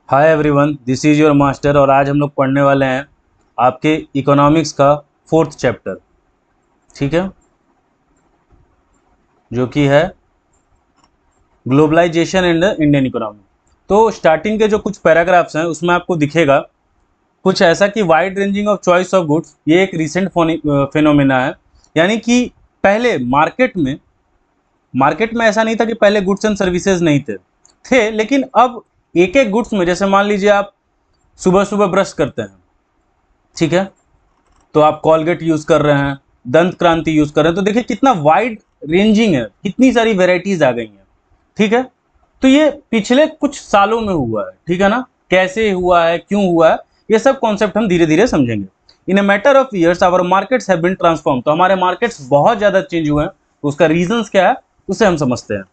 Hi everyone, this is your master और आज हम लोग पढ़ने वाले हैं आपके इकोनॉमिक्स का 4th चैप्टर। ठीक है, जो कि है globalisation in the Indian economy. तो स्टार्टिंग के जो कुछ पैराग्राफ्स हैं उसमें आपको दिखेगा कुछ ऐसा कि wide ranging of choice of goods, ये एक रिसेंट फिनोमेना है। यानी कि पहले मार्केट में ऐसा नहीं था कि पहले गुड्स एंड सर्विसेज नहीं थे, लेकिन अब एक एक गुड्स में, जैसे मान लीजिए आप सुबह सुबह ब्रश करते हैं, ठीक है, तो आप कॉलगेट यूज कर रहे हैं, दंत क्रांति यूज कर रहे हैं, तो देखिए कितना वाइड रेंजिंग है, कितनी सारी वेराइटीज आ गई हैं। ठीक है, तो ये पिछले कुछ सालों में हुआ है, ठीक है ना, कैसे हुआ है, क्यों हुआ है, ये सब कॉन्सेप्ट हम धीरे धीरे समझेंगे। In a matter of years our markets have been transform, तो हमारे मार्केट्स बहुत ज्यादा चेंज हुए हैं, तो उसका रीजंस क्या है उसे हम समझते हैं।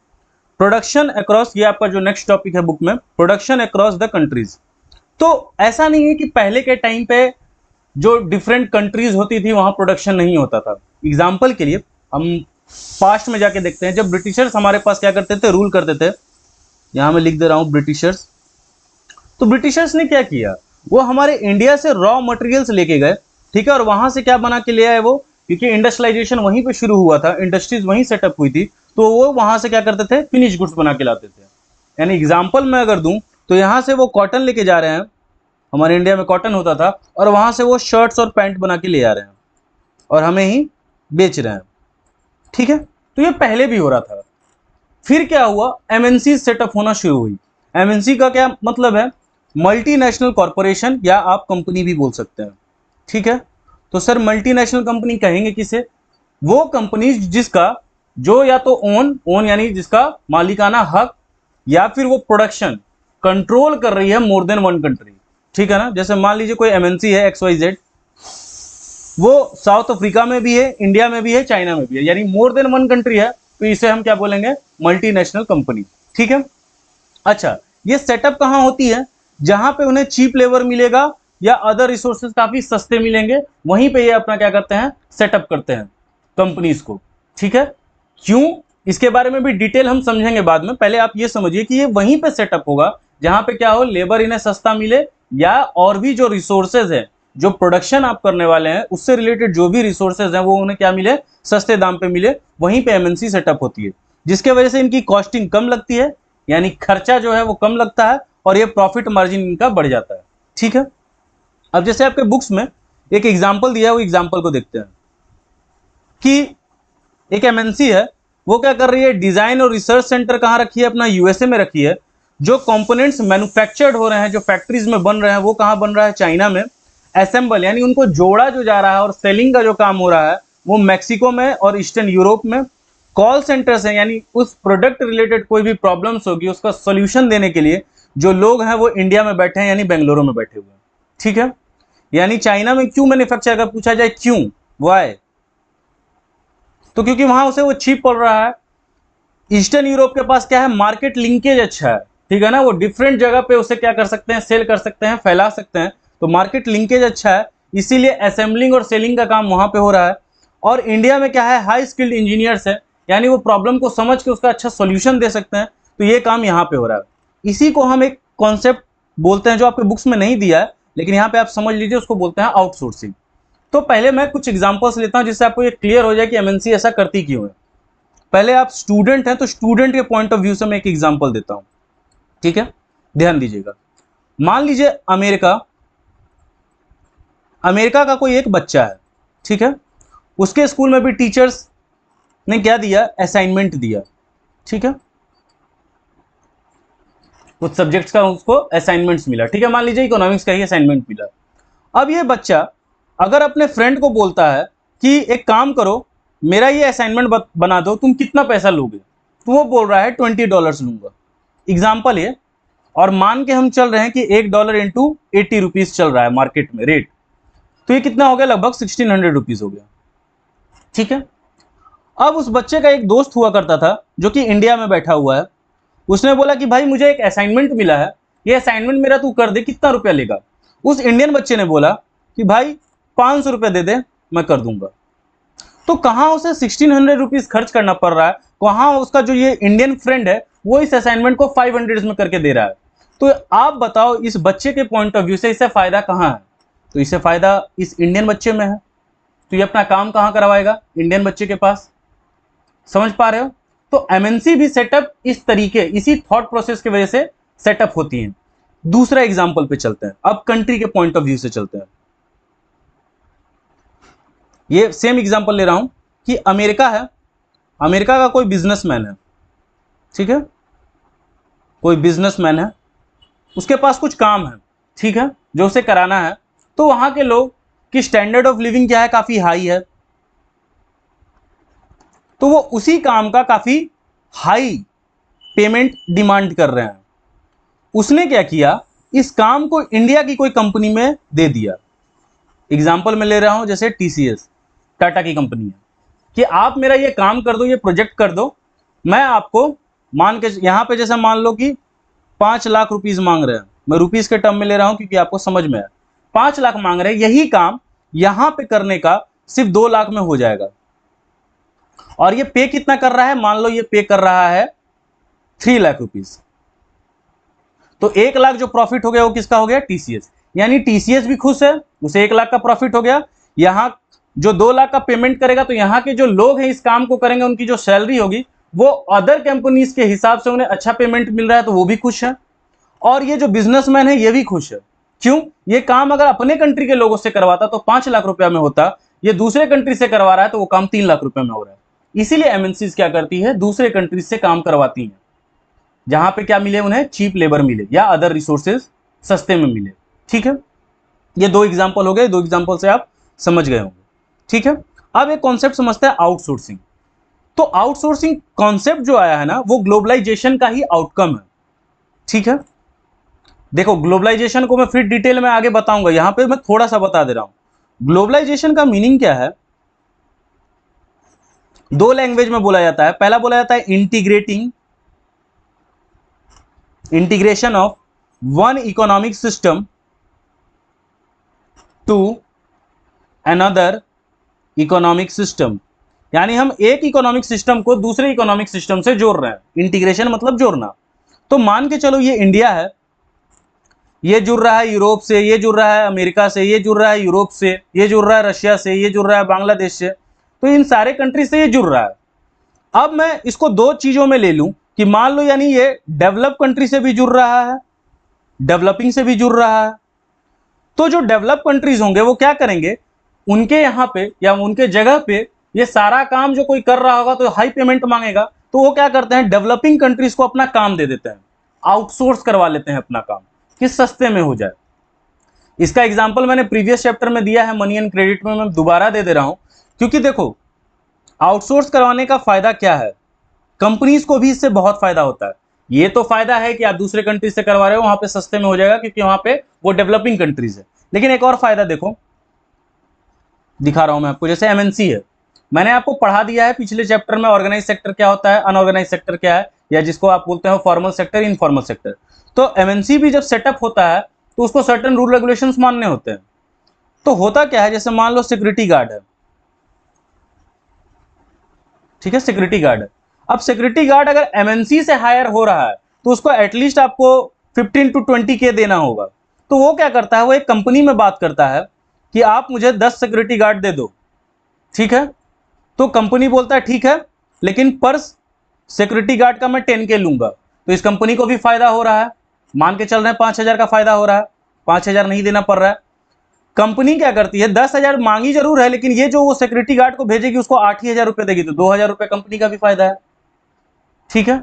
प्रोडक्शन अक्रॉस, ये आपका जो नेक्स्ट टॉपिक है बुक में, प्रोडक्शन अक्रॉस द कंट्रीज। तो ऐसा नहीं है कि पहले के टाइम पे जो डिफरेंट कंट्रीज होती थी वहां प्रोडक्शन नहीं होता था। एग्जाम्पल के लिए हम पास्ट में जाके देखते हैं, जब ब्रिटिशर्स हमारे पास क्या करते थे, रूल करते थे। यहां मैं लिख दे रहा हूं ब्रिटिशर्स। तो ब्रिटिशर्स ने क्या किया, वो हमारे इंडिया से रॉ मटेरियल्स लेके गए, ठीक है, और वहां से क्या बना के ले आए वो, क्योंकि इंडस्ट्रियलाइजेशन वहीं पे शुरू हुआ था, इंडस्ट्रीज वहीं सेटअप हुई थी, तो वो वहां से क्या करते थे, फिनिश गुड्स बना के लाते थे। यानी एग्जाम्पल मैं अगर दूं तो यहां से वो कॉटन लेके जा रहे हैं, हमारे इंडिया में कॉटन होता था, और वहां से वो शर्ट्स और पैंट बना के ले आ रहे हैं और हमें ही बेच रहे हैं। ठीक है, तो ये पहले भी हो रहा था। फिर क्या हुआ, एमएनसी सेटअप होना शुरू हुई। एमएनसी का क्या मतलब है, मल्टीनेशनल कॉरपोरेशन, या आप कंपनी भी बोल सकते हैं। ठीक है, तो सर मल्टीनेशनल कंपनी कहेंगे किसे, वो कंपनी जिसका जो या तो ओन यानी जिसका मालिकाना हक, या फिर वो प्रोडक्शन कंट्रोल कर रही है मोर देन वन कंट्री। ठीक है ना, जैसे मान लीजिए कोई एमएनसी है XYZ, वो साउथ अफ्रीका में भी है, इंडिया में भी है, चाइना में भी है, यानी मोर देन वन कंट्री है, तो इसे हम क्या बोलेंगे, मल्टीनेशनल कंपनी। ठीक है, अच्छा, ये सेटअप कहां होती है, जहां पे उन्हें चीप लेबर मिलेगा या अदर रिसोर्सेज काफी सस्ते मिलेंगे, वहीं पे ये अपना क्या करते हैं, सेटअप करते हैं कंपनीज को। ठीक है, क्यों, इसके बारे में भी डिटेल हम समझेंगे बाद में। पहले आप ये समझिए कि ये वहीं पे सेटअप होगा जहां पे क्या हो, लेबर इन्हें सस्ता मिले, या और भी जो रिसोर्सेज है, जो प्रोडक्शन आप करने वाले हैं उससे रिलेटेड जो भी रिसोर्सेज हैं वो उन्हें क्या मिले, सस्ते दाम पे मिले, वहीं पे एमएनसी सेटअप होती है, जिसके वजह से इनकी कॉस्टिंग कम लगती है, यानी खर्चा जो है वो कम लगता है, और ये प्रॉफिट मार्जिन इनका बढ़ जाता है। ठीक है, अब जैसे आपके बुक्स में एक एग्जाम्पल दिया है, वो एग्जाम्पल को देखते हैं कि एक एमएनसी है, वो क्या कर रही है, डिजाइन और रिसर्च सेंटर कहां रखी है, अपना यूएसए में रखी है। जो कंपोनेंट्स मैन्युफैक्चर्ड हो रहे हैं, जो फैक्ट्रीज में बन रहे हैं, वो कहां बन रहा है, चाइना में। असेंबल यानी उनको जोड़ा जो जा रहा है और सेलिंग का जो काम हो रहा है वो मैक्सिको में और ईस्टर्न यूरोप में। कॉल सेंटर्स हैं, यानी उस प्रोडक्ट रिलेटेड कोई भी प्रॉब्लम्स होगी उसका सोल्यूशन देने के लिए जो लोग हैं वो इंडिया में बैठे हैं, यानी बेंगलुरु में बैठे हुए हैं। ठीक है, यानी चाइना में क्यों मैन्युफैक्चर का पूछा जाए, क्यों, वाई, तो क्योंकि वहां उसे वो चीप पड़ रहा है। ईस्टर्न यूरोप के पास क्या है, मार्केट लिंकेज अच्छा है, ठीक है ना, वो डिफरेंट जगह पे उसे क्या कर सकते हैं, सेल कर सकते हैं, फैला सकते हैं, तो मार्केट लिंकेज अच्छा है, इसीलिए असेंबलिंग और सेलिंग का काम वहां पे हो रहा है। और इंडिया में क्या है, हाई स्किल्ड इंजीनियर्स है, यानी वो प्रॉब्लम को समझ के उसका अच्छा सोल्यूशन दे सकते हैं, तो ये काम यहाँ पे हो रहा है। इसी को हम एक कॉन्सेप्ट बोलते हैं जो आपके बुक्स में नहीं दिया है, लेकिन यहाँ पे आप समझ लीजिए, उसको बोलते हैं आउटसोर्सिंग। तो पहले मैं कुछ एग्जांपल्स लेता हूं जिससे आपको ये क्लियर हो जाए कि एमएनसी ऐसा करती क्यों है। पहले आप स्टूडेंट हैं, तो स्टूडेंट के पॉइंट ऑफ व्यू से मैं एक एग्जांपल देता हूं, ठीक है, ध्यान दीजिएगा। मान लीजिए अमेरिका अमेरिका का कोई एक बच्चा है, ठीक है, उसके स्कूल में भी टीचर्स ने क्या दिया, असाइनमेंट दिया। ठीक है, कुछ सब्जेक्ट्स का उसको असाइनमेंट्स मिला, ठीक है, मान लीजिए इकोनॉमिक्स का ही असाइनमेंट मिला। अब ये बच्चा अगर अपने फ्रेंड को बोलता है कि एक काम करो, मेरा ये असाइनमेंट बना दो, तुम कितना पैसा लोगे, तो वो बोल रहा है $20 लूंगा, एग्जाम्पल ये। और मान के हम चल रहे हैं कि $1 इंटू 80 रुपीज चल रहा है मार्केट में रेट, तो ये कितना हो गया, लगभग 1600 रुपीज हो गया। ठीक है, अब उस बच्चे का एक दोस्त हुआ करता था जो कि इंडिया में बैठा हुआ है, उसने बोला कि भाई मुझे एक असाइनमेंट मिला है, ये असाइनमेंट मेरा तू कर दे, कितना रुपया लेगा। उस इंडियन बच्चे ने बोला कि भाई 500 रुपये दे दे, मैं कर दूंगा। तो कहां उसे 1600 रुपीज खर्च करना पड़ रहा है, कहां उसका जो ये इंडियन फ्रेंड है वो इस असाइनमेंट को 500 में करके दे रहा है। तो आप बताओ इस बच्चे के पॉइंट ऑफ व्यू से इससे फायदा कहाँ है? तो इससे फायदा इस इंडियन बच्चे में है। तो ये अपना काम कहाँ करवाएगा? इंडियन बच्चे के पास। समझ पा रहे हो? तो एमएनसी भी सेटअप इस तरीके, इसी थॉट प्रोसेस की वजह से सेटअप होती है। दूसरा एग्जांपल पे चलते हैं, अब कंट्री के पॉइंट ऑफ व्यू से चलते हैं। ये सेम एग्जांपल ले रहा हूं कि अमेरिका है, अमेरिका का कोई बिजनेसमैन है, ठीक है, कोई बिजनेसमैन है, उसके पास कुछ काम है, ठीक है, जो उसे कराना है। तो वहां के लोग की स्टैंडर्ड ऑफ लिविंग क्या है? काफी हाई है। तो वो उसी काम का काफी हाई पेमेंट डिमांड कर रहे हैं। उसने क्या किया? इस काम को इंडिया की कोई कंपनी में दे दिया। एग्जाम्पल में ले रहा हूं, जैसे टीसीएस, टाटा की कंपनी है, कि आप मेरा ये काम कर दो, ये प्रोजेक्ट कर दो, मैं आपको मान के यहां पे जैसे मान लो कि 5 लाख रुपीज मांग रहे हैं, मैं रुपीज के टर्म में ले रहा हूं क्योंकि आपको समझ में है। 5 लाख मांग रहे हैं, यही काम यहां पे करने का सिर्फ 2 लाख में हो जाएगा। और ये पे कितना कर रहा है? मान लो ये पे कर रहा है 3 लाख रुपीज। तो 1 लाख जो प्रॉफिट हो गया वो किसका हो गया? टीसीएस। यानी टीसीएस भी खुश है, उसे 1 लाख का प्रॉफिट हो गया। यहां जो 2 लाख का पेमेंट करेगा, तो यहां के जो लोग हैं इस काम को करेंगे, उनकी जो सैलरी होगी वो अदर कंपनीज के हिसाब से उन्हें अच्छा पेमेंट मिल रहा है, तो वो भी खुश है। और ये जो बिजनेसमैन है ये भी खुश है। क्यों? ये काम अगर अपने कंट्री के लोगों से करवाता तो 5 लाख रुपया में होता, ये दूसरे कंट्री से करवा रहा है तो वो काम 3 लाख रुपए में हो रहा है। इसीलिए एमएनसीज क्या करती है? दूसरे कंट्रीज से काम करवाती हैं, जहां पे क्या मिले उन्हें? चीप लेबर मिले या अदर रिसोर्सेज सस्ते में मिले। ठीक है, ये 2 एग्जांपल हो गए, 2 एग्जांपल से आप समझ गए होंगे। ठीक है, अब एक कॉन्सेप्ट समझते हैं, आउटसोर्सिंग। तो आउटसोर्सिंग कॉन्सेप्ट जो आया है ना, वो ग्लोबलाइजेशन का ही आउटकम है। ठीक है, देखो ग्लोबलाइजेशन को मैं फिर डिटेल में आगे बताऊंगा, यहां पे मैं थोड़ा सा बता दे रहा हूं। ग्लोबलाइजेशन का मीनिंग क्या है? 2 लैंग्वेज में बोला जाता है। पहला बोला जाता है integration of one economic system to another economic system, यानी हम एक इकोनॉमिक सिस्टम को दूसरे इकोनॉमिक सिस्टम से जोड़ रहे हैं। इंटीग्रेशन मतलब जोड़ना। तो मान के चलो ये इंडिया है, ये जुड़ रहा है यूरोप से, ये जुड़ रहा है अमेरिका से, ये जुड़ रहा है यूरोप से, ये जुड़ रहा है रशिया से, ये जुड़ रहा है बांग्लादेश से, तो इन सारे कंट्री से ये जुड़ रहा है। अब मैं इसको 2 चीजों में ले लूं कि मान लो यानी ये डेवलप कंट्री से भी जुड़ रहा है, डेवलपिंग से भी जुड़ रहा है। तो जो डेवलप कंट्रीज होंगे वो क्या करेंगे? उनके यहां पे या उनके जगह पे ये सारा काम जो कोई कर रहा होगा तो हाई पेमेंट मांगेगा, तो वो क्या करते हैं? डेवलपिंग कंट्रीज को अपना काम दे देते हैं, आउटसोर्स करवा लेते हैं अपना काम कि सस्ते में हो जाए। इसका एग्जांपल मैंने प्रीवियस चैप्टर में दिया है, मनी एंड क्रेडिट में, मैं दोबारा दे दे रहा हूं, क्योंकि देखो आउटसोर्स करवाने का फायदा क्या है? कंपनीज को भी इससे बहुत फायदा होता है। ये तो फायदा है कि आप दूसरे कंट्री से करवा रहे हो, वहां पे सस्ते में हो जाएगा क्योंकि वहां पे वो डेवलपिंग कंट्रीज है। लेकिन एक और फायदा देखो, दिखा रहा हूं मैं आपको, जैसे एमएनसी है, मैंने आपको पढ़ा दिया है पिछले चैप्टर में ऑर्गेनाइज सेक्टर क्या होता है, अनऑर्गेनाइज सेक्टर क्या है, या जिसको आप बोलते हो फॉर्मल सेक्टर, इनफॉर्मल सेक्टर। तो एमएनसी भी जब सेटअप होता है तो उसको सर्टेन रूल रेगुलेशंस मानने होते हैं। तो होता क्या है, जैसे मान लो सिक्योरिटी गार्ड है, ठीक है, सिक्योरिटी गार्ड है। अब सिक्योरिटी गार्ड अगर एमएनसी से हायर हो रहा है तो उसको एटलीस्ट आपको 15 to 20K देना होगा। तो वो क्या करता है? वो एक कंपनी में बात करता है कि आप मुझे 10 सिक्योरिटी गार्ड दे दो, ठीक है। तो कंपनी बोलता है ठीक है, लेकिन पर सिक्योरिटी गार्ड का मैं 10K लूंगा। तो इस कंपनी को भी फायदा हो रहा है, मान के चल रहे हैं 5,000 का फायदा हो रहा है, 5,000 नहीं देना पड़ रहा है। कंपनी क्या करती है? 10,000 मांगी जरूर है, लेकिन ये जो वो सिक्योरिटी गार्ड को भेजेगी उसको 8,000 रुपए देगी, तो 2,000 रुपए कंपनी का भी फायदा है। ठीक है,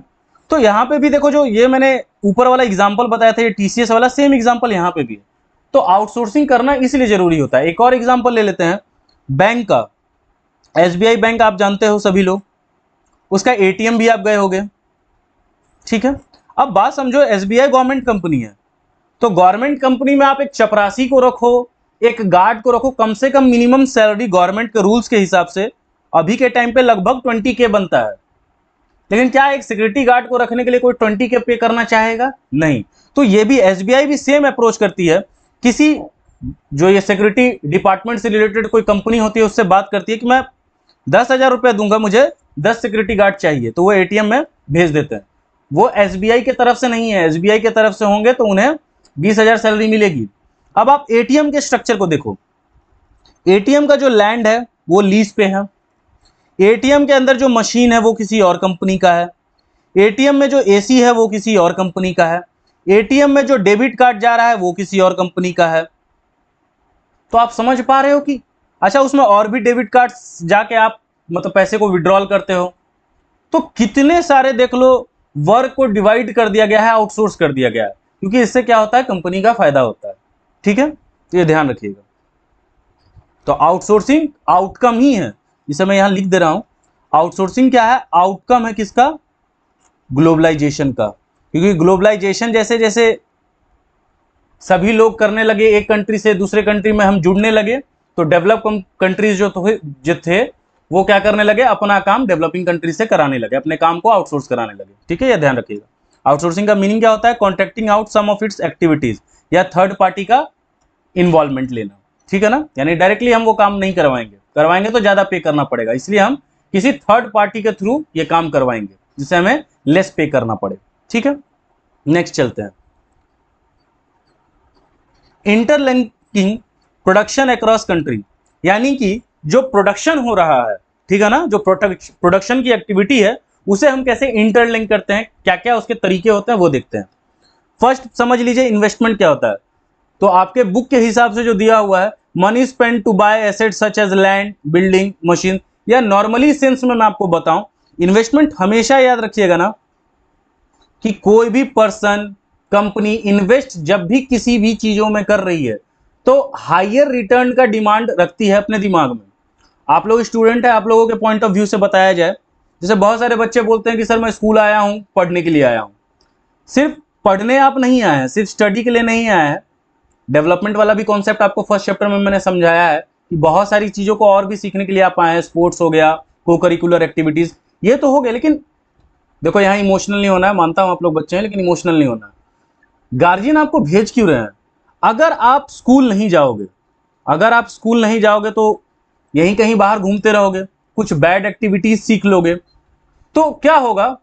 तो यहां पे भी देखो, जो ये मैंने ऊपर वाला एग्जांपल बताया था, ये टीसीएस वाला, सेम एग्जांपल यहां पे भी है। तो आउटसोर्सिंग करना इसलिए जरूरी होता है। एक और एग्जांपल ले लेते हैं बैंक का। एसबीआई बैंक आप जानते हो सभी लोग, उसका एटीएम भी आप गए होंगे, ठीक है। अब बात समझो, एसबीआई गवर्नमेंट कंपनी है, तो गवर्नमेंट कंपनी में आप एक चपरासी को रखो, एक गार्ड को रखो, कम से कम मिनिमम सैलरी गवर्नमेंट के रूल्स के हिसाब से अभी के टाइम पे लगभग 20K बनता है। लेकिन क्या एक सिक्योरिटी गार्ड को रखने के लिए कोई 20K पे करना चाहेगा? नहीं। तो ये भी एसबीआई भी सेम अप्रोच करती है। किसी जो ये सिक्योरिटी डिपार्टमेंट से रिलेटेड कोई कंपनी होती है उससे बात करती है कि मैं 10,000 रुपये दूंगा, मुझे 10 सिक्योरिटी गार्ड चाहिए, तो वो एटीएम में भेज देते हैं। वो एसबीआई के तरफ से नहीं है, एसबीआई के तरफ से होंगे तो उन्हें 20,000 सैलरी मिलेगी। अब आप एटीएम के स्ट्रक्चर को देखो, एटीएम का जो लैंड है वो लीज पे है, एटीएम के अंदर जो मशीन है वो किसी और कंपनी का है, एटीएम में जो एसी है वो किसी और कंपनी का है, एटीएम में जो डेबिट कार्ड जा रहा है वो किसी और कंपनी का है। तो आप समझ पा रहे हो कि अच्छा उसमें और भी डेबिट कार्ड जाके आप मतलब पैसे को विड्रॉल करते हो। तो कितने सारे देख लो, वर्क को डिवाइड कर दिया गया है, आउटसोर्स कर दिया गया है, क्योंकि इससे क्या होता है, कंपनी का फायदा होता है। ठीक है, ये ध्यान रखिएगा। तो आउटसोर्सिंग आउटकम ही है, इसे मैं यहां लिख दे रहा हूं। आउटसोर्सिंग क्या है, आउटकम है किसका, ग्लोबलाइजेशन का। क्योंकि ग्लोबलाइजेशन जैसे जैसे सभी लोग करने लगे, एक कंट्री से दूसरे कंट्री में हम जुड़ने लगे, तो डेवलप कंट्रीज जो थे वो क्या करने लगे, अपना काम डेवलपिंग कंट्री से कराने लगे, अपने काम को आउटसोर्स कराने लगे। ठीक है, यह ध्यान रखिएगा। आउटसोर्सिंग का मीनिंग क्या होता है, contracting out some of its activities, या थर्ड पार्टी का इन्वॉल्वमेंट लेना। ठीक है ना, यानी डायरेक्टली हम वो काम नहीं करवाएंगे, करवाएंगे तो ज्यादा पे करना पड़ेगा, इसलिए हम किसी थर्ड पार्टी के थ्रू ये काम करवाएंगे जिससे हमें लेस पे करना पड़े। ठीक है, नेक्स्ट चलते हैं। इंटरलिंकिंग प्रोडक्शन अक्रॉस कंट्री, यानी कि जो प्रोडक्शन हो रहा है, ठीक है ना, जो प्रोडक्शन की एक्टिविटी है उसे हम कैसे इंटरलिंक करते हैं, क्या क्या उसके तरीके होते हैं वो देखते हैं। फर्स्ट समझ लीजिए इन्वेस्टमेंट क्या होता है। तो आपके बुक के हिसाब से जो दिया हुआ है, money spend to buy assets such as land, building, machine, या नॉर्मली सेंस में मैं आपको बताऊं, इन्वेस्टमेंट हमेशा याद रखिएगा ना कि कोई भी पर्सन, कंपनी इन्वेस्ट जब भी किसी भी चीजों में कर रही है तो हायर रिटर्न का डिमांड रखती है अपने दिमाग में। आप लोग स्टूडेंट है, आप लोगों के पॉइंट ऑफ व्यू से बताया जाए, जैसे बहुत सारे बच्चे बोलते हैं कि सर मैं स्कूल आया हूं, पढ़ने के लिए आया हूं। सिर्फ पढ़ने आप नहीं आए हैं, सिर्फ स्टडी के लिए नहीं आए हैं। डेवलपमेंट वाला भी कॉन्सेप्ट आपको फर्स्ट चैप्टर में मैंने समझाया है कि बहुत सारी चीजों को और भी सीखने के लिए आप आए हैं। स्पोर्ट्स हो गया, को करिकुलर एक्टिविटीज, ये तो हो गया, लेकिन देखो यहाँ इमोशनल नहीं होना है, मानता हूं आप लोग बच्चे हैं, लेकिन इमोशनल नहीं होना है। गार्जियन आपको भेज क्यों रहे हैं? अगर आप स्कूल नहीं जाओगे, अगर आप स्कूल नहीं जाओगे तो यहीं कहीं बाहर घूमते रहोगे, कुछ बैड एक्टिविटीज सीख लोगे, तो क्या होगा?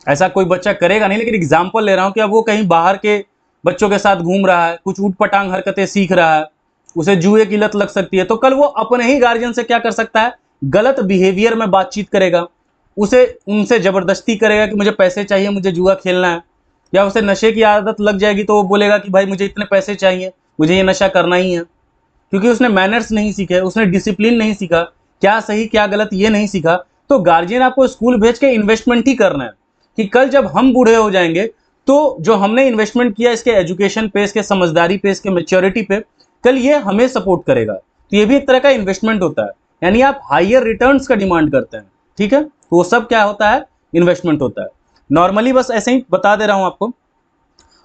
ऐसा कोई बच्चा करेगा नहीं, लेकिन एग्जाम्पल ले रहा हूं कि अब वो कहीं बाहर के बच्चों के साथ घूम रहा है, कुछ ऊटपटांग हरकतें सीख रहा है, उसे जुए की लत लग सकती है, तो कल वो अपने ही गार्जियन से क्या कर सकता है, गलत बिहेवियर में बातचीत करेगा, उसे उनसे जबरदस्ती करेगा कि मुझे पैसे चाहिए, मुझे जुआ खेलना है, या उसे नशे की आदत लग जाएगी तो वो बोलेगा कि भाई मुझे इतने पैसे चाहिए, मुझे ये नशा करना ही है, क्योंकि उसने मैनर्स नहीं सीखे, उसने डिसिप्लिन नहीं सीखा, क्या सही क्या गलत ये नहीं सीखा। तो गार्जियन आपको स्कूल भेज के इन्वेस्टमेंट ही करना है कि कल जब हम बूढ़े हो जाएंगे तो जो हमने इन्वेस्टमेंट किया इसके एजुकेशन पे, इसके समझदारी पे, इसके मैच्योरिटी पे, कल ये हमें सपोर्ट करेगा। तो ये भी एक तरह का इन्वेस्टमेंट होता है, यानी आप हायर रिटर्न्स का डिमांड करते हैं। ठीक है, तो वो सब क्या होता है, इन्वेस्टमेंट होता है। नॉर्मली बस ऐसे ही बता दे रहा हूं आपको।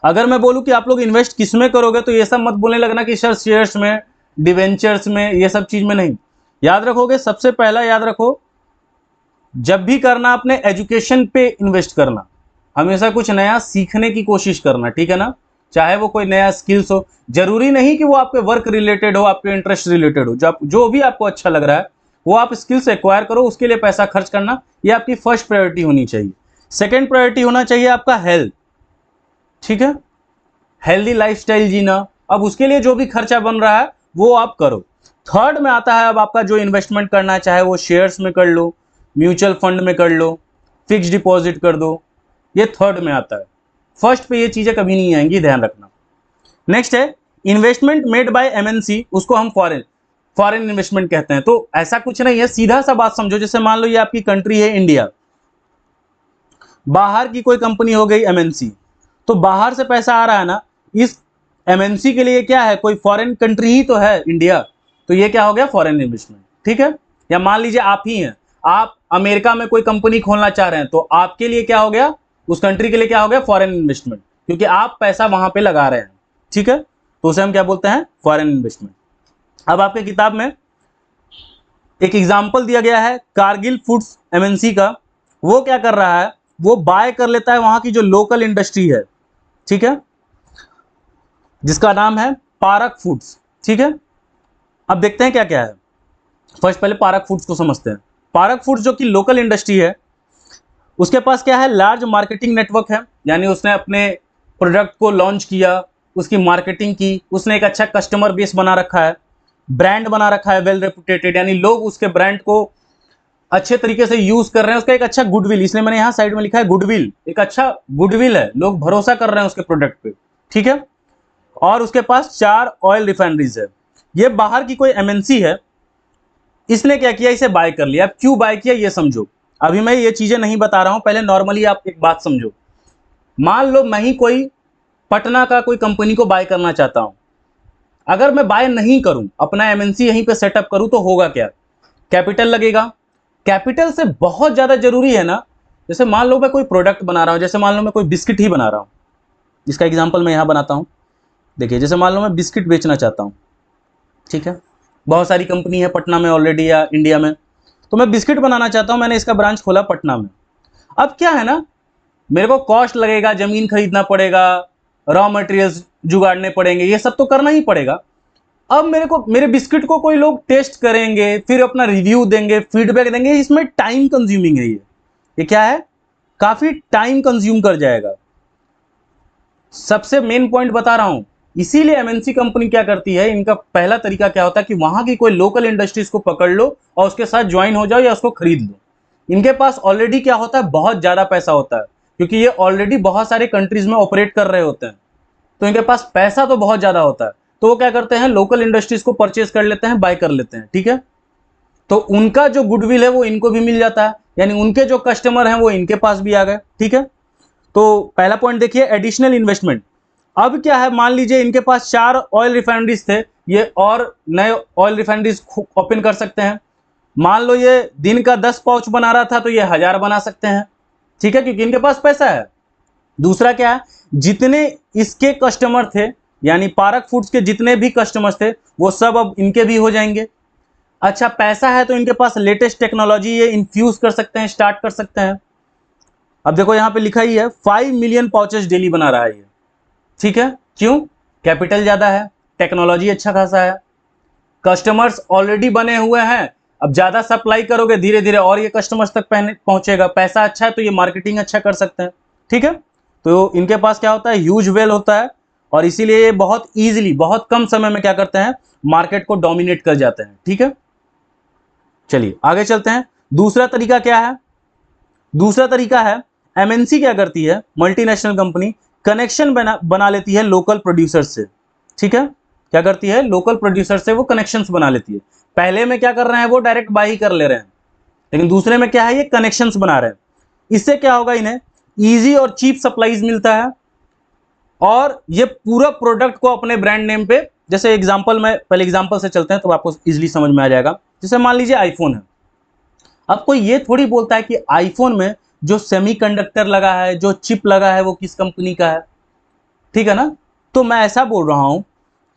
अगर मैं बोलूं कि आप लोग इन्वेस्ट किस में करोगे तो ये सब मत बोलने लगना कि सर शेयर्स में, डिवेंचर्स में, ये सब चीज में नहीं। याद रखोगे, सबसे पहला याद रखो, जब भी करना आपने एजुकेशन पे इन्वेस्ट करना, हमेशा कुछ नया सीखने की कोशिश करना। ठीक है ना, चाहे वो कोई नया स्किल्स हो, जरूरी नहीं कि वो आपके वर्क रिलेटेड हो, आपके इंटरेस्ट रिलेटेड हो, जो भी आपको अच्छा लग रहा है वो आप स्किल्स एक्वायर करो, उसके लिए पैसा खर्च करना ये आपकी फर्स्ट प्रायोरिटी होनी चाहिए। सेकेंड प्रायोरिटी होना चाहिए आपका हेल्थ। ठीक है, हेल्दी लाइफस्टाइल जीना, अब उसके लिए जो भी खर्चा बन रहा है वो आप करो। थर्ड में आता है अब आपका जो इन्वेस्टमेंट करना है, चाहे वो शेयर्स में कर लो, म्यूचुअल फंड में कर लो, फिक्स डिपॉजिट कर दो, ये थर्ड में आता है। फर्स्ट पे ये चीजें कभी नहीं आएंगी, ध्यान रखना। नेक्स्ट है इन्वेस्टमेंट मेड बाय एमएनसी, उसको हम फॉरेन इन्वेस्टमेंट कहते हैं। तो ऐसा कुछ नहीं है, सीधा सा बात समझो, जैसे मान लो ये आपकी कंट्री है इंडिया, बाहर की कोई कंपनी हो गई एमएनसी, तो बाहर से पैसा आ रहा है ना, इस एमएनसी के लिए क्या है, कोई फॉरेन कंट्री ही तो है इंडिया, तो ये क्या हो गया, फॉरेन इन्वेस्टमेंट। ठीक है, या मान लीजिए आप ही हैं, आप अमेरिका में कोई कंपनी खोलना चाह रहे हैं, तो आपके लिए क्या हो गया, उस कंट्री के लिए क्या हो गया, फॉरेन इन्वेस्टमेंट, क्योंकि आप पैसा वहां पे लगा रहे हैं। ठीक है, तो उसे हम क्या बोलते हैं, फॉरेन इन्वेस्टमेंट। अब आपके किताब में एक एग्जाम्पल दिया गया है कारगिल फूड्स एमएनसी का। वो क्या कर रहा है, वो बाय कर लेता है वहां की जो लोकल इंडस्ट्री है, ठीक है, जिसका नाम है पारक फूड्स। ठीक है, अब देखते हैं क्या क्या है। फर्स्ट पहले पारक फूड्स को समझते हैं। पारक फूड्स जो कि लोकल इंडस्ट्री है, उसके पास क्या है, लार्ज मार्केटिंग नेटवर्क है, यानी उसने अपने प्रोडक्ट को लॉन्च किया, उसकी मार्केटिंग की, उसने एक अच्छा कस्टमर बेस बना रखा है, ब्रांड बना रखा है वेल रेपुटेटेड, यानी लोग उसके ब्रांड को अच्छे तरीके से यूज कर रहे हैं, उसका एक अच्छा गुडविल, इसलिए मैंने यहाँ साइड में लिखा है गुडविल, एक अच्छा गुडविल है, लोग भरोसा कर रहे हैं उसके प्रोडक्ट पे, ठीक है। और उसके पास 4 ऑयल रिफाइनरीज है। ये बाहर की कोई एमएनसी है, इसने क्या किया, इसे बाय कर लिया। अब क्यों बाय किया ये समझो, अभी मैं ये चीजें नहीं बता रहा हूं, पहले नॉर्मली आप एक बात समझो। मान लो मैं ही कोई पटना का कोई कंपनी को बाय करना चाहता हूं, अगर मैं बाय नहीं करूं, अपना एमएनसी यहीं पे सेटअप करूं, तो होगा क्या, कैपिटल लगेगा। कैपिटल से बहुत ज्यादा जरूरी है ना, जैसे मान लो मैं कोई प्रोडक्ट बना रहा हूं, जैसे मान लो मैं कोई बिस्किट ही बना रहा हूं, इसका एग्जांपल मैं यहां बनाता हूं। देखिए, जैसे मान लो मैं बिस्किट बेचना चाहता हूं, ठीक है, बहुत सारी कंपनी है पटना में ऑलरेडी या इंडिया में, तो मैं बिस्किट बनाना चाहता हूं, मैंने इसका ब्रांच खोला पटना में। अब क्या है ना, मेरे को कॉस्ट लगेगा, जमीन खरीदना पड़ेगा, रॉ मटेरियल्स जुगाड़ने पड़ेंगे, ये सब तो करना ही पड़ेगा। अब मेरे बिस्किट को कोई लोग टेस्ट करेंगे, फिर अपना रिव्यू देंगे, फीडबैक देंगे, इसमें टाइम कंज्यूमिंग है। ये क्या है, काफी टाइम कंज्यूम कर जाएगा। सबसे मेन पॉइंट बता रहा हूं, इसीलिए एमएनसी कंपनी क्या करती है, इनका पहला तरीका क्या होता है कि वहां की कोई लोकल इंडस्ट्रीज को पकड़ लो और उसके साथ ज्वाइन हो जाओ या उसको खरीद लो। इनके पास ऑलरेडी क्या होता है, बहुत ज्यादा पैसा होता है, क्योंकि ये ऑलरेडी बहुत सारे कंट्रीज में ऑपरेट कर रहे होते हैं, तो इनके पास पैसा तो बहुत ज्यादा होता है। तो वो क्या करते हैं, लोकल इंडस्ट्रीज को परचेज कर लेते हैं, बाय कर लेते हैं, ठीक है। तो उनका जो गुडविल है वो इनको भी मिल जाता है, यानी उनके जो कस्टमर हैं वो इनके पास भी आ गए, ठीक है। तो पहला पॉइंट देखिए, एडिशनल इन्वेस्टमेंट। अब क्या है, मान लीजिए इनके पास 4 ऑयल रिफाइनरीज थे, ये और नए ऑयल रिफाइनरीज ओपन कर सकते हैं। मान लो ये दिन का 10 पाउच बना रहा था, तो ये 1000 बना सकते हैं, ठीक है, क्योंकि इनके पास पैसा है। दूसरा क्या है, जितने इसके कस्टमर थे, यानी पारक फूड्स के जितने भी कस्टमर्स थे, वो सब अब इनके भी हो जाएंगे। अच्छा, पैसा है तो इनके पास लेटेस्ट टेक्नोलॉजी ये इन्फ्यूज कर सकते हैं, स्टार्ट कर सकते हैं। अब देखो यहां पे लिखा ही है 5 मिलियन पाउचेस डेली बना रहा है ये, ठीक है। क्यों, कैपिटल ज्यादा है, टेक्नोलॉजी अच्छा खासा है, कस्टमर्स ऑलरेडी बने हुए हैं। अब ज्यादा सप्लाई करोगे, धीरे धीरे और ये कस्टमर्स तक पहुंचेगा, पैसा अच्छा है तो ये मार्केटिंग अच्छा कर सकते हैं, ठीक है। तो इनके पास क्या होता है, ह्यूज वेल होता है, और इसीलिए ये बहुत इजीली, बहुत कम समय में क्या करते हैं, मार्केट को डोमिनेट कर जाते हैं, ठीक है। चलिए आगे चलते हैं। दूसरा तरीका क्या है, दूसरा तरीका है, एमएनसी क्या करती है, मल्टीनेशनल कंपनी कनेक्शन बना लेती है लोकल प्रोड्यूसर से, ठीक है। क्या करती है, लोकल प्रोड्यूसर से वो कनेक्शंस बना लेती है। पहले में क्या कर रहे हैं, वो डायरेक्ट बाई कर ले रहे हैं, लेकिन दूसरे में क्या है, ये कनेक्शंस बना रहे हैं। इससे क्या होगा, इन्हें इजी और चीप सप्लाईज मिलता है, और ये पूरा प्रोडक्ट को अपने ब्रांड नेम पे, जैसे एग्जांपल में, पहले एग्जांपल से चलते हैं तो आपको इजीली समझ में आ जाएगा। जैसे मान लीजिए आईफोन है, अब कोई ये थोड़ी बोलता है कि आईफोन में जो सेमीकंडक्टर लगा है, जो चिप लगा है, वो किस कंपनी का है, ठीक है ना। तो मैं ऐसा बोल रहा हूं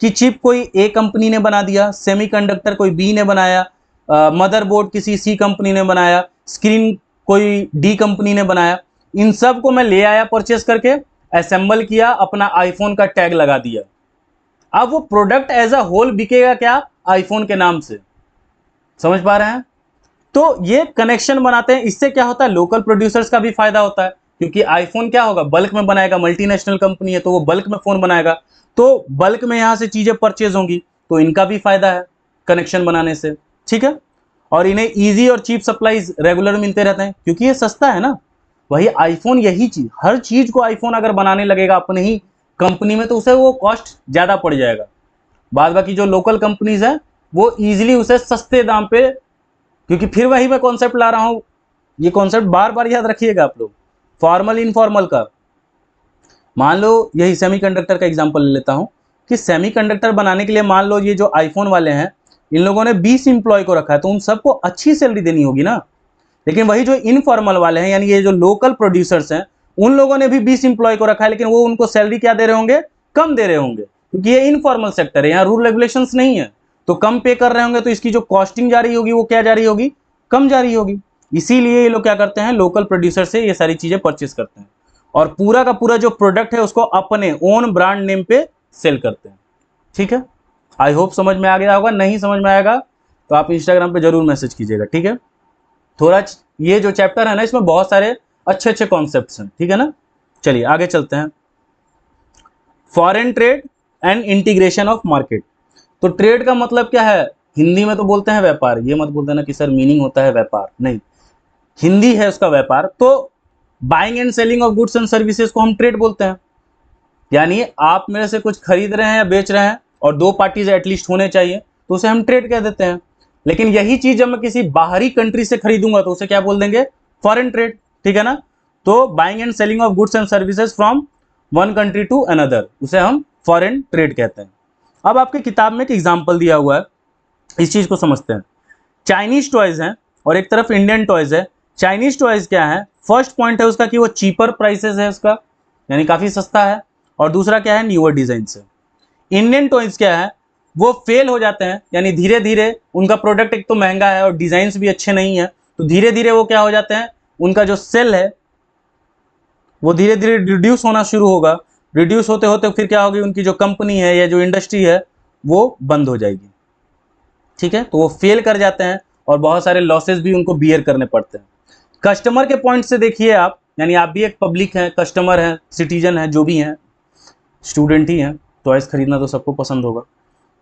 कि चिप कोई ए कंपनी ने बना दिया, सेमीकंडक्टर कोई बी ने बनाया, मदरबोर्ड किसी सी कंपनी ने बनाया, स्क्रीन कोई डी कंपनी ने बनाया, इन सब को मैं ले आया परचेस करके, असेंबल किया, अपना आईफोन का टैग लगा दिया। अब वो प्रोडक्ट एज अ होल बिकेगा क्या, आईफोन के नाम से, समझ पा रहे हैं। तो ये कनेक्शन बनाते हैं, इससे क्या होता है, लोकल प्रोड्यूसर्स का भी फायदा होता है, क्योंकि आईफोन क्या होगा, बल्क में बनाएगा, मल्टीनेशनल कंपनी है तो वो बल्क में फोन बनाएगा, तो बल्क में यहां से चीजें परचेज होंगी, तो इनका भी फायदा है कनेक्शन बनाने से, ठीक है। और इन्हें इजी और चीप सप्लाईज रेगुलर मिलते रहते हैं, क्योंकि ये सस्ता है ना। वही आईफोन, यही चीज, हर चीज को आईफोन अगर बनाने लगेगा अपने ही कंपनी में, तो उसे वो कॉस्ट ज्यादा पड़ जाएगा। बाद बाकी जो लोकल कंपनीज है वो इजीली उसे सस्ते दाम पे, क्योंकि फिर वही मैं कॉन्सेप्ट ला रहा हूं, ये कॉन्सेप्ट बार बार याद रखिएगा आप लोग, फॉर्मल इनफॉर्मल का। मान लो यही सेमीकंडक्टर का एग्जांपल ले लेता हूं, कि सेमीकंडक्टर बनाने के लिए मान लो ये जो आईफोन वाले हैं, इन लोगों ने 20 इंप्लॉय को रखा है, तो उन सबको अच्छी सैलरी देनी होगी ना। लेकिन वही जो इनफॉर्मल वाले हैं, यानी ये जो लोकल प्रोड्यूसर्स हैं, उन लोगों ने भी 20 इंप्लॉय को रखा है, लेकिन वो उनको सैलरी क्या दे रहे होंगे, कम दे रहे होंगे, क्योंकि ये इनफॉर्मल सेक्टर है, यहाँ रूल रेगुलेशंस नहीं है, तो कम पे कर रहे होंगे, तो इसकी जो कॉस्टिंग जा रही होगी वो क्या जा रही होगी, कम जा रही होगी। इसीलिए ये लोग क्या करते हैं, लोकल प्रोड्यूसर से ये सारी चीजें परचेस करते हैं, और पूरा का पूरा जो प्रोडक्ट है उसको अपने ओन ब्रांड नेम पे सेल करते हैं, ठीक है। आई होप समझ में आ गया होगा, नहीं समझ में आएगा तो आप इंस्टाग्राम पे जरूर मैसेज कीजिएगा, ठीक है। थोड़ा ये जो चैप्टर है ना, इसमें बहुत सारे अच्छे अच्छे कॉन्सेप्ट्स हैं, ठीक है ना। चलिए आगे चलते हैं। Foreign trade and integration of market. तो ट्रेड का मतलब क्या है, हिंदी में तो बोलते हैं व्यापार, ये मत बोल देना कि सर मीनिंग होता है व्यापार, नहीं, हिंदी है उसका व्यापार। तो buying and selling of goods and services को हम ट्रेड बोलते हैं। यानी आप मेरे से कुछ खरीद रहे हैं या बेच रहे हैं और दो पार्टीज एटलीस्ट होने चाहिए, तो उसे हम ट्रेड कह देते हैं। लेकिन यही चीज जब मैं किसी बाहरी कंट्री से खरीदूंगा तो उसे क्या बोल देंगे, फॉरेन ट्रेड, ठीक है ना। तो buying and selling of goods and services from one country to another, उसे हम फॉरेन ट्रेड कहते हैं। अब आपकी किताब में एक एग्जाम्पल दिया हुआ है, इस चीज को समझते हैं। चाइनीज टॉयज हैं और एक तरफ इंडियन टॉयज है। चाइनीज टॉयज क्या है, फर्स्ट पॉइंट है उसका कि वो चीपर प्राइसेस है उसका, यानी काफी सस्ता है, और दूसरा क्या है, न्यूअर डिजाइन से। इंडियन टॉयज क्या है, वो फेल हो जाते हैं, यानी धीरे धीरे उनका प्रोडक्ट एक तो महंगा है और डिजाइन भी अच्छे नहीं है, तो धीरे धीरे वो क्या हो जाते हैं, उनका जो सेल है वो धीरे धीरे रिड्यूस होना शुरू होगा। रिड्यूस होते होते फिर क्या होगी, उनकी जो कंपनी है या जो इंडस्ट्री है वो बंद हो जाएगी, ठीक है। तो वो फेल कर जाते हैं और बहुत सारे लॉसेस भी उनको बियर करने पड़ते हैं। कस्टमर के पॉइंट से देखिए आप, यानी आप भी एक पब्लिक हैं, कस्टमर हैं, सिटीजन हैं, जो भी हैं, स्टूडेंट ही हैं, टॉयज खरीदना तो सबको पसंद होगा।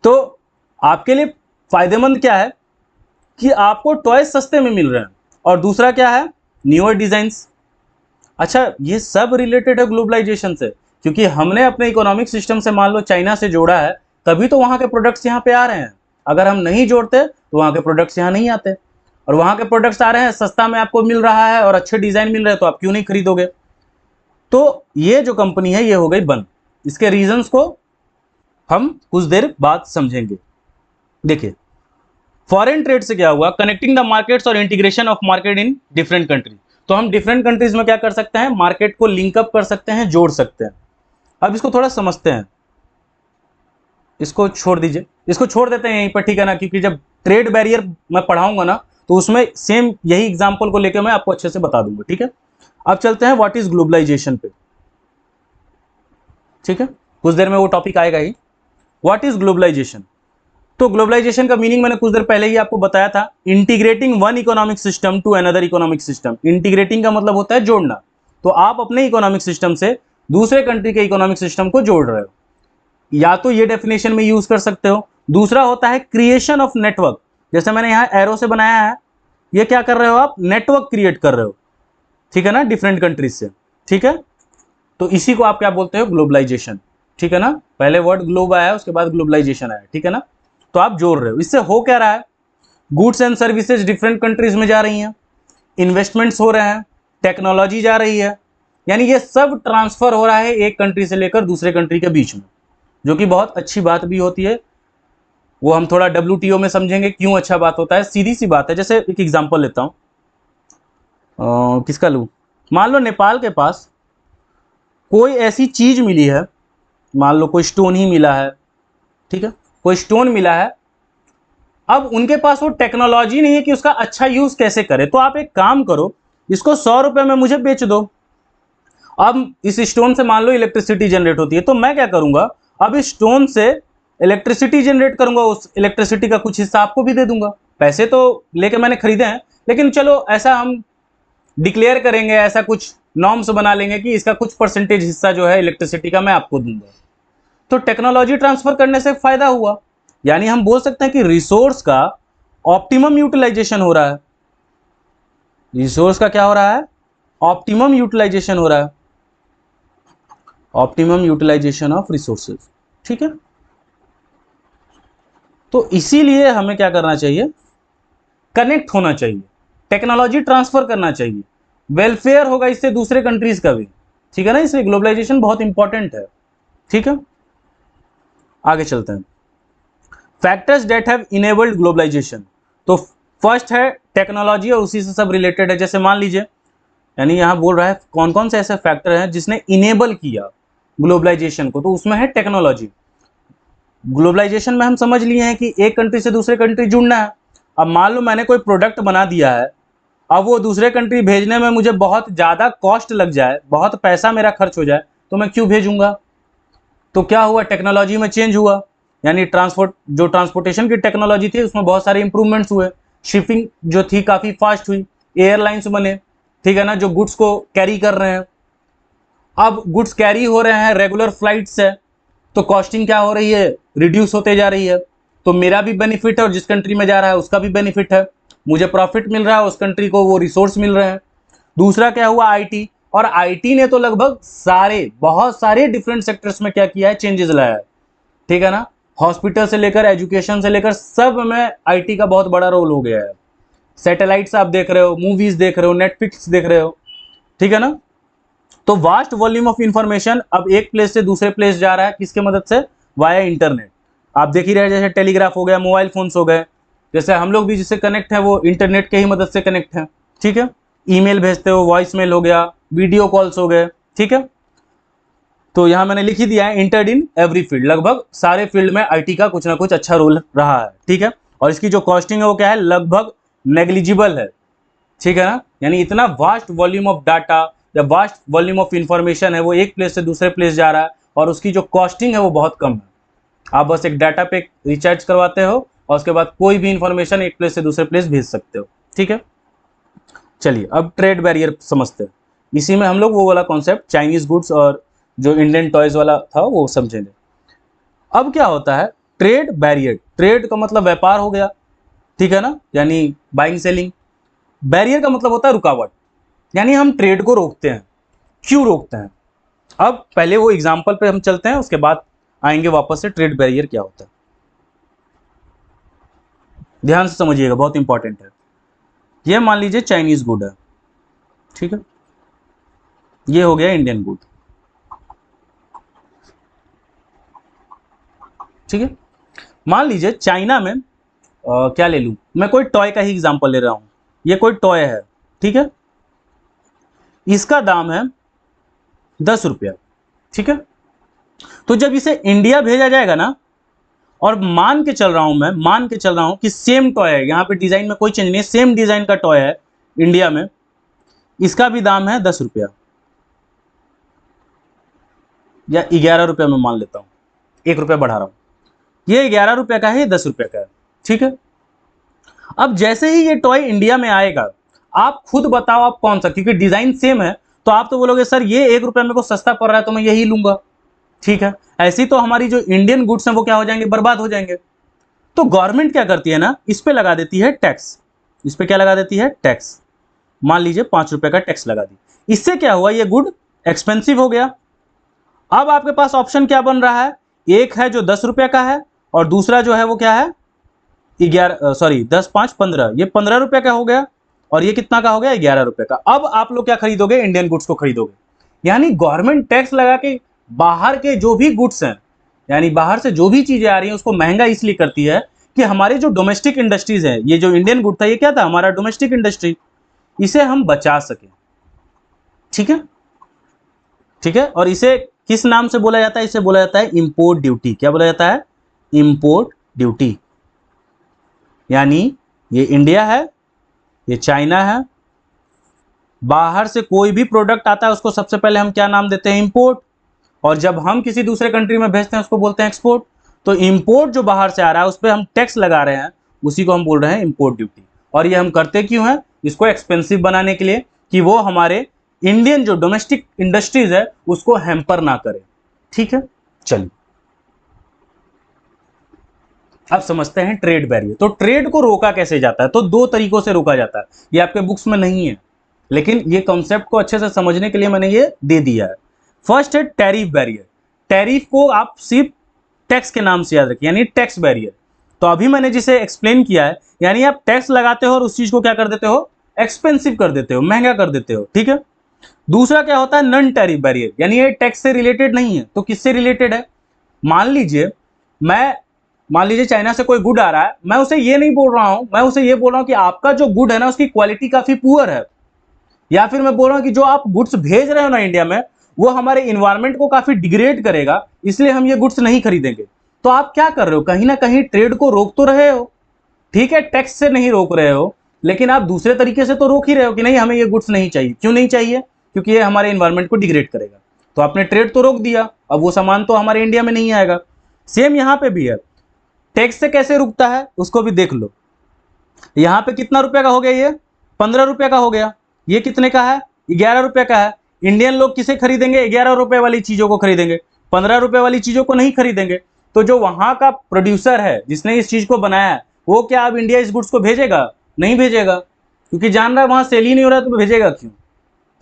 तो आपके लिए फायदेमंद क्या है कि आपको टॉयज सस्ते में मिल रहे हैं, और दूसरा क्या है, न्यूअर डिजाइन्स। अच्छा, ये सब रिलेटेड है ग्लोबलाइजेशन से, क्योंकि हमने अपने इकोनॉमिक सिस्टम से मान लो चाइना से जोड़ा है, तभी तो वहां के प्रोडक्ट्स यहाँ पे आ रहे हैं। अगर हम नहीं जोड़ते तो वहां के प्रोडक्ट्स यहाँ नहीं आते, और वहां के प्रोडक्ट्स आ रहे हैं, सस्ता में आपको मिल रहा है और अच्छे डिजाइन मिल रहे हैं, तो आप क्यों नहीं खरीदोगे। तो ये जो कंपनी है ये हो गई बंद। इसके रीजंस को हम कुछ देर बाद समझेंगे। देखिए, फॉरेन ट्रेड से क्या हुआ, कनेक्टिंग द मार्केट्स और integration of market in different country. तो हम डिफरेंट कंट्रीज में क्या कर सकते हैं, मार्केट को लिंकअप कर सकते हैं, जोड़ सकते हैं। अब इसको थोड़ा समझते हैं, इसको छोड़ दीजिए, इसको छोड़ देते हैं यहीं पर, ठीक है ना, क्योंकि जब ट्रेड बैरियर मैं पढ़ाऊंगा ना तो उसमें सेम यही एग्जांपल को लेकर मैं आपको अच्छे से बता दूंगा, ठीक है। अब चलते हैं व्हाट इज ग्लोबलाइजेशन पे, ठीक है, कुछ देर में वो टॉपिक आएगा ही, व्हाट इज ग्लोबलाइजेशन। तो ग्लोबलाइजेशन का मीनिंग मैंने कुछ देर पहले ही आपको बताया था, integrating one economic system to another economic system. Integrating का मतलब होता है जोड़ना, तो आप अपने इकोनॉमिक सिस्टम से दूसरे कंट्री के इकोनॉमिक सिस्टम को जोड़ रहे हो, या तो ये डेफिनेशन में यूज कर सकते हो। दूसरा होता है क्रिएशन ऑफ नेटवर्क, जैसे मैंने यहाँ एरो से बनाया है, ये क्या कर रहे हो आप, नेटवर्क क्रिएट कर रहे हो, ठीक है ना, डिफरेंट कंट्रीज से, ठीक है। तो इसी को आप क्या बोलते हो, ग्लोबलाइजेशन, ठीक है ना। पहले वर्ड ग्लोब आया, उसके बाद ग्लोबलाइजेशन आया, ठीक है ना। तो आप जोड़ रहे हो, इससे हो क्या रहा है, goods and services different countries में जा रही हैं, इन्वेस्टमेंट्स हो रहे हैं, टेक्नोलॉजी जा रही है, यानी ये सब ट्रांसफर हो रहा है एक कंट्री से लेकर दूसरे कंट्री के बीच में, जो कि बहुत अच्छी बात भी होती है। वो हम थोड़ा WTO में समझेंगे क्यों अच्छा बात होता है। सीधी सी बात है, जैसे एक एग्जांपल लेता हूं, किसका लूं, मान लो नेपाल के पास कोई ऐसी चीज मिली है, मान लो कोई स्टोन ही मिला है, ठीक है, कोई स्टोन मिला है। अब उनके पास वो टेक्नोलॉजी नहीं है कि उसका अच्छा यूज कैसे करे, तो आप एक काम करो, इसको 100 रुपए में मुझे बेच दो। अब इस स्टोन से मान लो इलेक्ट्रिसिटी जनरेट होती है, तो मैं क्या करूंगा, अब इस स्टोन से इलेक्ट्रिसिटी जनरेट करूंगा, उस इलेक्ट्रिसिटी का कुछ हिस्सा आपको भी दे दूंगा। पैसे तो लेके मैंने खरीदे हैं, लेकिन चलो ऐसा हम डिक्लेयर करेंगे, ऐसा कुछ नॉर्म्स बना लेंगे कि इसका कुछ परसेंटेज हिस्सा जो है इलेक्ट्रिसिटी का मैं आपको दूंगा। तो टेक्नोलॉजी ट्रांसफर करने से फायदा हुआ, यानी हम बोल सकते हैं कि रिसोर्स का ऑप्टिमम यूटिलाइजेशन हो रहा है। रिसोर्स का क्या हो रहा है, ऑप्टिमम यूटिलाइजेशन हो रहा है, ऑप्टिमम यूटिलाइजेशन ऑफ रिसोर्सेज, ठीक है। तो इसीलिए हमें क्या करना चाहिए, कनेक्ट होना चाहिए, टेक्नोलॉजी ट्रांसफर करना चाहिए, वेलफेयर होगा इससे दूसरे कंट्रीज का भी, ठीक है ना। इसलिए ग्लोबलाइजेशन बहुत इंपॉर्टेंट है, ठीक है। आगे चलते हैं, factors that have enabled globalisation. तो फर्स्ट है टेक्नोलॉजी, और उसी से सब रिलेटेड है। जैसे मान लीजिए, यानी यहां बोल रहा है कौन कौन से ऐसे फैक्टर हैं जिसने इनेबल किया ग्लोबलाइजेशन को, तो उसमें है टेक्नोलॉजी। ग्लोबलाइजेशन में हम समझ लिए हैं कि एक कंट्री से दूसरे कंट्री जुड़ना है। अब मान लो मैंने कोई प्रोडक्ट बना दिया है, अब वो दूसरे कंट्री भेजने में मुझे बहुत ज़्यादा कॉस्ट लग जाए, बहुत पैसा मेरा खर्च हो जाए, तो मैं क्यों भेजूंगा। तो क्या हुआ, टेक्नोलॉजी में चेंज हुआ, यानी ट्रांसपोर्टेशन की टेक्नोलॉजी थी उसमें बहुत सारे इंप्रूवमेंट्स हुए, शिपिंग जो थी काफ़ी फास्ट हुई, एयरलाइंस बने, ठीक है ना, जो गुड्स को कैरी कर रहे हैं। अब गुड्स कैरी हो रहे हैं रेगुलर फ्लाइट से, तो कॉस्टिंग क्या हो रही है, रिड्यूस होते जा रही है। तो मेरा भी बेनिफिट है और जिस कंट्री में जा रहा है उसका भी बेनिफिट है, मुझे प्रॉफिट मिल रहा है, उस कंट्री को वो रिसोर्स मिल रहे हैं। दूसरा क्या हुआ, आईटी, और आईटी ने तो लगभग बहुत सारे डिफरेंट सेक्टर्स में क्या किया है, चेंजेस लाया है, ठीक है ना। हॉस्पिटल से लेकर एजुकेशन से लेकर सब में आईटी का बहुत बड़ा रोल हो गया है। सैटेलाइट्स आप देख रहे हो, मूवीज देख रहे हो, नेटफ्लिक्स देख रहे हो, ठीक है ना। तो वास्ट वॉल्यूम ऑफ इंफॉर्मेशन अब एक प्लेस से दूसरे प्लेस जा रहा है, किसके मदद से, वाया इंटरनेट। आप देख ही रहे, जैसे टेलीग्राफ हो गया, मोबाइल फोन्स हो गए, जैसे हम लोग भी जिससे कनेक्ट है वो इंटरनेट के ही मदद से कनेक्ट है, ठीक है। ईमेल भेजते हो, वॉइस मेल हो गया, वीडियो कॉल्स हो गए, ठीक है। तो यहां मैंने लिख ही दिया है, इंटर्ड इन एवरी फील्ड, लगभग सारे फील्ड में आईटी का कुछ ना कुछ अच्छा रोल रहा है, ठीक है। और इसकी जो कॉस्टिंग है वो क्या है, लगभग नेग्लिजिबल है, ठीक है ना। यानी इतना वास्ट वॉल्यूम ऑफ डाटा या वास्ट वॉल्यूम ऑफ इंफॉर्मेशन है, वो एक प्लेस से दूसरे प्लेस जा रहा है और उसकी जो कॉस्टिंग है वो बहुत कम है। आप बस एक डाटा पैक रिचार्ज करवाते हो और उसके बाद कोई भी इंफॉर्मेशन एक प्लेस से दूसरे प्लेस भेज सकते हो, ठीक है। चलिए अब ट्रेड बैरियर समझते हैं। इसी में हम लोग वो वाला कॉन्सेप्ट चाइनीज गुड्स और जो इंडियन टॉयज वाला था वो समझेंगे। अब क्या होता है ट्रेड बैरियर, ट्रेड का मतलब व्यापार हो गया, ठीक है ना, यानी बाइंग सेलिंग। बैरियर का मतलब होता है रुकावट, यानी हम ट्रेड को रोकते हैं। क्यों रोकते हैं, अब पहले वो एग्जांपल पे हम चलते हैं, उसके बाद आएंगे वापस से ट्रेड बैरियर क्या होता है। ध्यान से समझिएगा, बहुत इंपॉर्टेंट है। ये मान लीजिए चाइनीज गुड है, ठीक है, ये हो गया इंडियन गुड, ठीक है। मान लीजिए चाइना में क्या ले लूं मैं, कोई टॉय का ही एग्जांपल ले रहा हूं। ये कोई टॉय है, ठीक है, इसका दाम है 10 रुपया, ठीक है। तो जब इसे इंडिया भेजा जाएगा ना, और मान के चल रहा हूं कि सेम टॉय है, यहां पे डिजाइन में कोई चेंज नहीं है, सेम डिजाइन का टॉय है इंडिया में, इसका भी दाम है 10 रुपया या 11 रुपया, मैं मान लेता हूं, 1 रुपया बढ़ा रहा हूं। ये 11 रुपये का है, ये 10 रुपये का है, ठीक है। अब जैसे ही ये टॉय इंडिया में आएगा, आप खुद बताओ आप कौन सा, क्योंकि डिजाइन सेम है, तो आप तो बोलोगे सर ये 1 रुपया मेरे को सस्ता पड़ रहा है तो मैं यही लूंगा, ठीक है। ऐसी तो हमारी जो इंडियन गुड्स हैं वो क्या हो जाएंगे, बर्बाद हो जाएंगे। तो गवर्नमेंट क्या करती है ना, इस पे लगा देती है टैक्स। इस पे क्या लगा देती है, टैक्स। मान लीजिए 5 रुपए का टैक्स लगा दी। इससे क्या हुआ, ये गुड एक्सपेंसिव हो गया। अब आपके पास ऑप्शन क्या बन रहा है, एक है जो 10 रुपए का है और दूसरा जो है वो क्या है 10 5 15, ये 15 रुपए का हो गया और ये कितना का हो गया, 11 रुपए का। अब आप लोग क्या खरीदोगे, इंडियन गुड्स को खरीदोगे। यानी गवर्नमेंट टैक्स लगा के बाहर के जो भी गुड्स हैं, यानी बाहर से जो भी चीजें आ रही हैं उसको महंगा इसलिए करती है कि हमारे जो डोमेस्टिक इंडस्ट्रीज है, ये जो इंडियन गुड था ये क्या था, हमारा डोमेस्टिक इंडस्ट्री, इसे हम बचा सके, ठीक है, ठीक है। और इसे किस नाम से बोला जाता है, इसे बोला जाता है इंपोर्ट ड्यूटी। क्या बोला जाता है, इंपोर्ट ड्यूटी। यानी ये इंडिया है, ये चाइना है, बाहर से कोई भी प्रोडक्ट आता है उसको सबसे पहले हम क्या नाम देते हैं, इंपोर्ट। और जब हम किसी दूसरे कंट्री में भेजते हैं उसको बोलते हैं एक्सपोर्ट। तो इंपोर्ट जो बाहर से आ रहा है उस पर हम टैक्स लगा रहे हैं, उसी को हम बोल रहे हैं इंपोर्ट ड्यूटी। और ये हम करते क्यों हैं, इसको एक्सपेंसिव बनाने के लिए, कि वो हमारे इंडियन जो डोमेस्टिक इंडस्ट्रीज है उसको हैम्पर ना करे, ठीक है। चलिए अब समझते हैं ट्रेड बैरियर। तो ट्रेड को रोका कैसे जाता है, तो 2 तरीकों से रोका जाता है। ये आपके बुक्स में नहीं है, लेकिन ये कॉन्सेप्ट को अच्छे से समझने के लिए मैंने ये दे दिया है। फर्स्ट है टैरिफ बैरियर। टैरिफ को आप सिर्फ टैक्स के नाम से याद रखिए, यानी टैक्स बैरियर। तो अभी मैंने जिसे एक्सप्लेन किया है, यानी आप टैक्स लगाते हो और उस चीज को क्या कर देते हो, एक्सपेंसिव कर देते हो, महंगा कर देते हो, ठीक है। दूसरा क्या होता है, नॉन टैरिफ बैरियर, यानी ये टैक्स से रिलेटेड नहीं है। तो किससे रिलेटेड है, मान लीजिए चाइना से कोई गुड आ रहा है, मैं उसे ये नहीं बोल रहा हूं, मैं उसे ये बोल रहा हूं कि आपका जो गुड है ना उसकी क्वालिटी काफी पुअर है, या फिर मैं बोल रहा हूं कि जो आप गुड्स भेज रहे हो ना इंडिया में वो हमारे इन्वायरमेंट को काफी डिग्रेड करेगा, इसलिए हम ये गुड्स नहीं खरीदेंगे। तो आप क्या कर रहे हो, कहीं ना कहीं ट्रेड को रोक तो रहे हो, ठीक है, टैक्स से नहीं रोक रहे हो, लेकिन आप दूसरे तरीके से तो रोक ही रहे हो कि नहीं हमें ये गुड्स नहीं चाहिए। क्यों नहीं चाहिए, क्योंकि ये हमारे इन्वायरमेंट को डिग्रेड करेगा। तो आपने ट्रेड तो रोक दिया, अब वो सामान तो हमारे इंडिया में नहीं आएगा। सेम यहां पे भी है, टैक्स से कैसे रुकता है उसको भी देख लो। यहां पे कितना रुपए का हो गया, ये 15 रुपए का हो गया, ये कितने का है? 11 रुपए का है। इंडियन लोग किसे खरीदेंगे? 11 रुपए वाली चीजों को खरीदेंगे, 15 रुपए वाली चीजों को नहीं खरीदेंगे। तो जो वहां का प्रोड्यूसर है जिसने इस चीज को बनाया है, वो क्या अब इंडिया इस गुड्स को भेजेगा? नहीं भेजेगा, क्योंकि जान रहा है वहां सेल ही नहीं हो रहा, तो भेजेगा क्यों?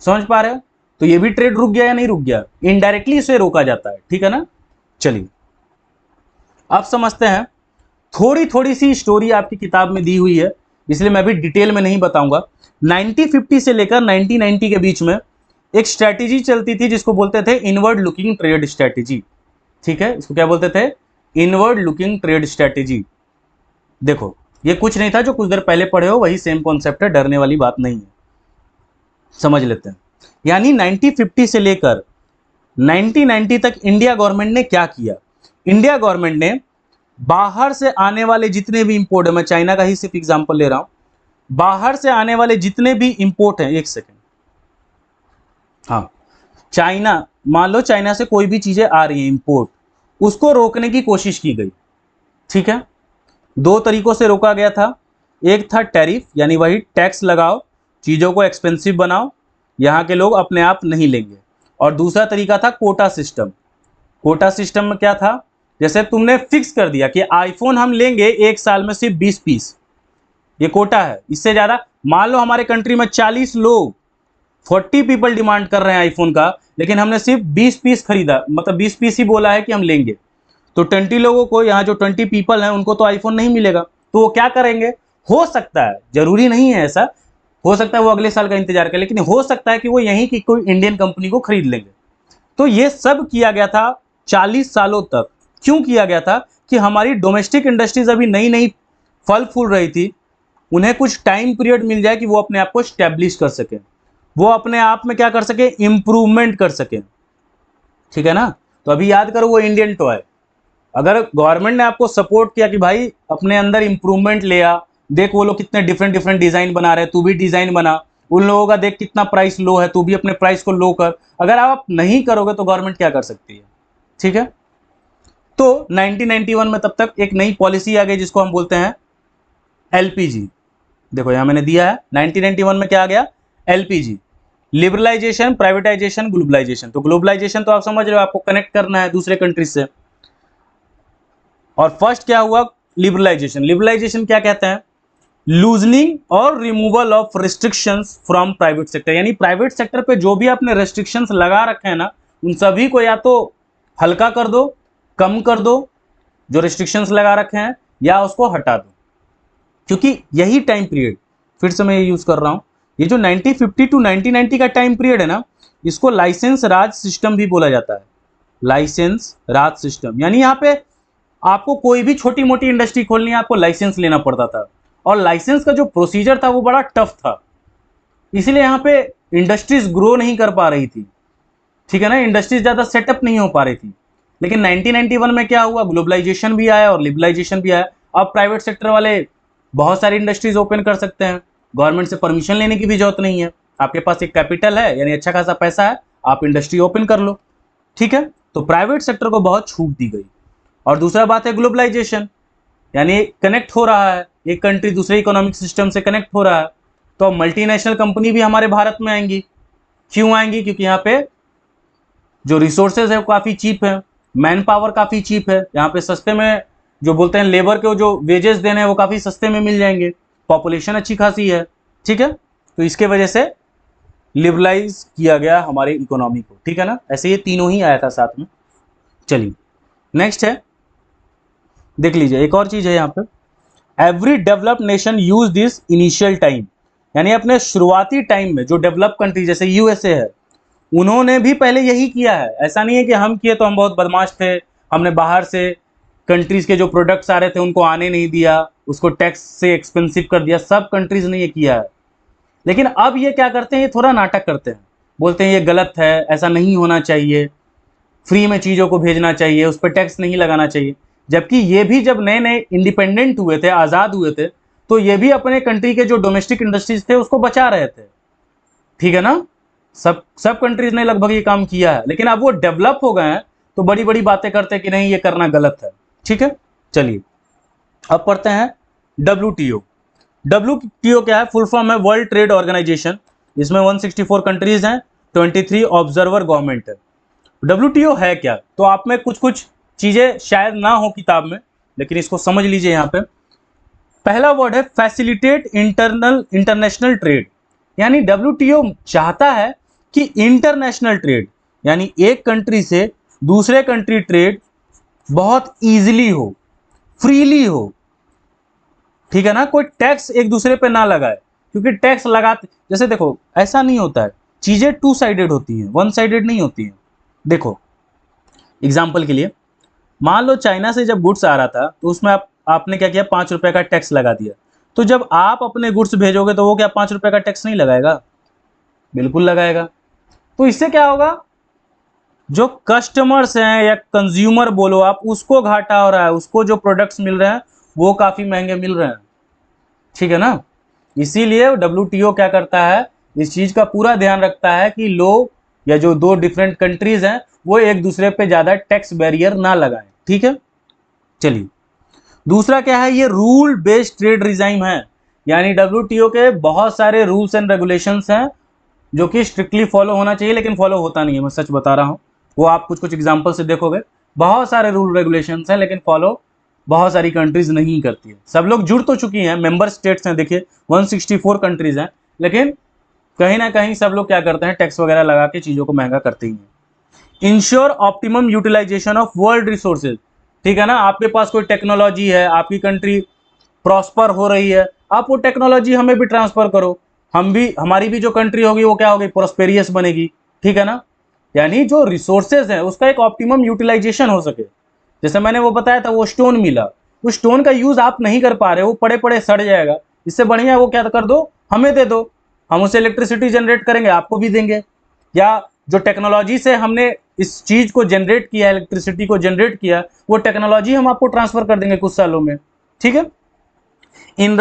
समझ पा रहे हो? तो ये भी ट्रेड रुक गया या नहीं रुक गया? इनडायरेक्टली इसे रोका जाता है, ठीक है ना। चलिए अब समझते हैं, थोड़ी थोड़ी सी स्टोरी आपकी किताब में दी हुई है, इसलिए मैं भी डिटेल में नहीं बताऊंगा। 1950 से लेकर 1990 के बीच में एक स्ट्रैटेजी चलती थी जिसको बोलते थे इनवर्ड लुकिंग ट्रेड स्ट्रैटेजी, ठीक है। इसको क्या बोलते थे? Inward looking trade strategy. देखो ये कुछ नहीं था, जो कुछ देर पहले पढ़े हो वही सेम कॉन्सेप्ट है, डरने वाली बात नहीं है। समझ लेते हैं। यानी 1950 से लेकर 1990 तक इंडिया गवर्नमेंट ने क्या किया? इंडिया गवर्नमेंट ने बाहर से आने वाले जितने भी इंपोर्ट है, मैं चाइना का ही सिर्फ एग्जांपल ले रहा हूं, बाहर से आने वाले जितने भी इंपोर्ट हैं, एक सेकेंड, हाँ, चाइना, मान लो चाइना से कोई भी चीजें आ रही हैं इंपोर्ट, उसको रोकने की कोशिश की गई, ठीक है। दो तरीकों से रोका गया था। एक था टैरिफ, यानी वही टैक्स लगाओ, चीजों को एक्सपेंसिव बनाओ, यहाँ के लोग अपने आप नहीं लेंगे। और दूसरा तरीका था कोटा सिस्टम। कोटा सिस्टम में क्या था? जैसे तुमने फिक्स कर दिया कि आईफोन हम लेंगे एक साल में सिर्फ 20 पीस, ये कोटा है, इससे ज्यादा, मान लो हमारे कंट्री में 40 लोग, 40 पीपल डिमांड कर रहे हैं आईफोन का, लेकिन हमने सिर्फ 20 पीस खरीदा, मतलब 20 पीस ही बोला है कि हम लेंगे, तो 20 लोगों को, यहाँ जो 20 पीपल हैं उनको तो आईफोन नहीं मिलेगा, तो वो क्या करेंगे? हो सकता है, जरूरी नहीं है ऐसा, हो सकता है वो अगले साल का इंतजार करें, लेकिन हो सकता है कि वो यहीं की कोई इंडियन कंपनी को खरीद लेंगे। तो ये सब किया गया था 40 सालों तक। क्यों किया गया था? कि हमारी डोमेस्टिक इंडस्ट्रीज अभी नई नई फल फूल रही थी, उन्हें कुछ टाइम पीरियड मिल जाए कि वो अपने आप को स्टैब्लिश कर सके, वो अपने आप में क्या कर सके? इंप्रूवमेंट कर सके, ठीक है ना। तो अभी याद करो वो इंडियन टॉय, अगर गवर्नमेंट ने आपको सपोर्ट किया कि भाई अपने अंदर इंप्रूवमेंट ले आ, देख वो लोग कितने डिफरेंट डिफरेंट डिजाइन बना रहे हैं, तू भी डिजाइन बना, उन लोगों का देख कितना प्राइस लो है, तू भी अपने प्राइस को लो कर, अगर आप नहीं करोगे तो गवर्नमेंट क्या कर सकती है, ठीक है। तो 1991 में तब तक एक नई पॉलिसी आ गई जिसको हम बोलते हैं एलपीजी। देखो यहां मैंने दिया है 1991 में क्या आ गया? LPG, liberalisation, privatisation, globalisation. तो ग्लोबलाइजेशन तो आप समझ रहे हो, आपको कनेक्ट करना है दूसरे कंट्रीज से। और फर्स्ट क्या हुआ? लिबरलाइजेशन। लिबरलाइजेशन क्या कहते हैं? लूजनिंग और removal of restrictions from private sector, यानी प्राइवेट सेक्टर पे जो भी आपने रेस्ट्रिक्शंस लगा रखे हैं ना, उन सभी को या तो हल्का कर दो, कम कर दो जो रिस्ट्रिक्शंस लगा रखे हैं, या उसको हटा दो। क्योंकि यही टाइम पीरियड, फिर से मैं ये यूज कर रहा हूं, ये जो 1950 टू 1990 का टाइम पीरियड है ना, इसको लाइसेंस राज सिस्टम भी बोला जाता है। लाइसेंस राज सिस्टम, यानी यहाँ पे आपको कोई भी छोटी मोटी इंडस्ट्री खोलनी है, आपको लाइसेंस लेना पड़ता था, और लाइसेंस का जो प्रोसीजर था वो बड़ा टफ था, इसलिए यहाँ पे इंडस्ट्रीज ग्रो नहीं कर पा रही थी, ठीक है ना, इंडस्ट्रीज ज्यादा सेटअप नहीं हो पा रही थी। लेकिन 1991 में क्या हुआ? ग्लोबलाइजेशन भी आया और लिबरलाइजेशन भी आया। अब प्राइवेट सेक्टर वाले बहुत सारी इंडस्ट्रीज ओपन कर सकते हैं, गवर्नमेंट से परमिशन लेने की भी जरूरत नहीं है, आपके पास एक कैपिटल है, यानी अच्छा खासा पैसा है, आप इंडस्ट्री ओपन कर लो, ठीक है। तो प्राइवेट सेक्टर को बहुत छूट दी गई। और दूसरा बात है ग्लोबलाइजेशन, यानी कनेक्ट हो रहा है, एक कंट्री दूसरे इकोनॉमिक सिस्टम से कनेक्ट हो रहा है, तो मल्टीनेशनल कंपनी भी हमारे भारत में आएंगी। क्यों आएंगी? क्योंकि यहाँ पे जो रिसोर्सेज है वो काफ़ी चीप है, मैन पावर काफ़ी चीप है, यहाँ पे सस्ते में, जो बोलते हैं लेबर के जो वेजेस देने हैं वो काफ़ी सस्ते में मिल जाएंगे, पॉपुलेशन अच्छी खासी है, ठीक है। तो इसके वजह से लिबरलाइज किया गया हमारे इकोनॉमी को, ठीक है ना। ऐसे ये तीनों ही आया था साथ में। चलिए नेक्स्ट है, देख लीजिए एक और चीज है यहाँ पे, every developed nation use this initial time, यानी अपने शुरुआती टाइम में जो डेवलप कंट्री जैसे यूएसए है, उन्होंने भी पहले यही किया है। ऐसा नहीं है कि हम किए तो हम बहुत बदमाश थे, हमने बाहर से कंट्रीज के जो प्रोडक्ट्स आ रहे थे उनको आने नहीं दिया, उसको टैक्स से एक्सपेंसिव कर दिया, सब कंट्रीज ने ये किया है। लेकिन अब ये क्या करते हैं? ये थोड़ा नाटक करते हैं, बोलते हैं ये गलत है, ऐसा नहीं होना चाहिए, फ्री में चीज़ों को भेजना चाहिए, उस पर टैक्स नहीं लगाना चाहिए। जबकि ये भी जब नए नए इंडिपेंडेंट हुए थे, आज़ाद हुए थे, तो ये भी अपने कंट्री के जो डोमेस्टिक इंडस्ट्रीज थे उसको बचा रहे थे, ठीक है ना। सब कंट्रीज ने लगभग ये काम किया है, लेकिन अब वो डेवलप हो गए हैं तो बड़ी बड़ी बातें करते हैं कि नहीं ये करना गलत है, ठीक है। चलिए अब पढ़ते हैं WTO। WTO क्या है? फुल फॉर्म है वर्ल्ड ट्रेड ऑर्गेनाइजेशन। इसमें 164 कंट्रीज हैं, 23 ऑब्जर्वर गवर्नमेंट है। WTO है क्या, तो आप में कुछ कुछ चीजें शायद ना हो किताब में, लेकिन इसको समझ लीजिए। यहाँ पे पहला वर्ड है फैसिलिटेट इंटरनेशनल ट्रेड, यानी WTO चाहता है कि इंटरनेशनल ट्रेड यानी एक कंट्री से दूसरे कंट्री ट्रेड बहुत इजीली हो, फ्रीली हो, ठीक है ना। कोई टैक्स एक दूसरे पे ना लगाए, क्योंकि टैक्स लगाते, जैसे देखो ऐसा नहीं होता है, चीजें टू साइडेड होती हैं, वन साइडेड नहीं होती हैं। देखो एग्जाम्पल के लिए, मान लो चाइना से जब गुड्स आ रहा था तो उसमें आपने क्या किया, 5 रुपए का टैक्स लगा दिया। तो जब आप अपने गुड्स भेजोगे तो वो क्या 5 रुपए का टैक्स नहीं लगाएगा? बिल्कुल लगाएगा। तो इससे क्या होगा, जो कस्टमर्स हैं या कंज्यूमर बोलो आप, उसको घाटा हो रहा है, उसको जो प्रोडक्ट्स मिल रहे हैं वो काफी महंगे मिल रहे हैं, ठीक है ना। इसीलिए WTO क्या करता है, इस चीज का पूरा ध्यान रखता है कि लोग या जो दो डिफरेंट कंट्रीज हैं वो एक दूसरे पे ज्यादा टैक्स बैरियर ना लगाएं, ठीक है। चलिए दूसरा क्या है, ये रूल बेस्ड ट्रेड रिजाइम है, यानी WTO के बहुत सारे रूल्स एंड रेगुलेशंस हैं जो कि स्ट्रिक्टली फॉलो होना चाहिए, लेकिन फॉलो होता नहीं है, मैं सच बता रहा हूं। वो आप कुछ कुछ एग्जांपल से देखोगे, बहुत सारे रूल रेगुलेशंस हैं लेकिन फॉलो बहुत सारी कंट्रीज नहीं करती है। सब लोग जुड़ तो चुकी हैं, मेंबर स्टेट्स हैं, देखिए 164 कंट्रीज हैं, लेकिन कहीं ना कहीं सब लोग क्या करते हैं, टैक्स वगैरह लगा के चीजों को महंगा करते ही हैं। Ensure optimum utilisation of world resources, ठीक है ना। आपके पास कोई टेक्नोलॉजी है, आपकी कंट्री प्रॉस्पर हो रही है, आप वो टेक्नोलॉजी हमें भी ट्रांसफर करो, हमारी भी जो कंट्री होगी वो क्या होगी, प्रॉस्पेरियस बनेगी, ठीक है ना। यानी जो रिसोर्सेज है उसका एक ऑप्टिमम यूटिलाइजेशन हो सके। जैसे मैंने वो बताया था, वो स्टोन मिला, उस स्टोन का यूज आप नहीं कर पा रहे, वो पड़े पड़े सड़ जाएगा, इससे बढ़िया वो क्या कर दो, हमें दे दो, हम उससे इलेक्ट्रिसिटी जनरेट करेंगे, आपको भी देंगे। या जो टेक्नोलॉजी से हमने इस चीज को जनरेट किया, इलेक्ट्रिसिटी को जनरेट किया, वो टेक्नोलॉजी हम आपको ट्रांसफर कर देंगे कुछ सालों में, ठीक है। In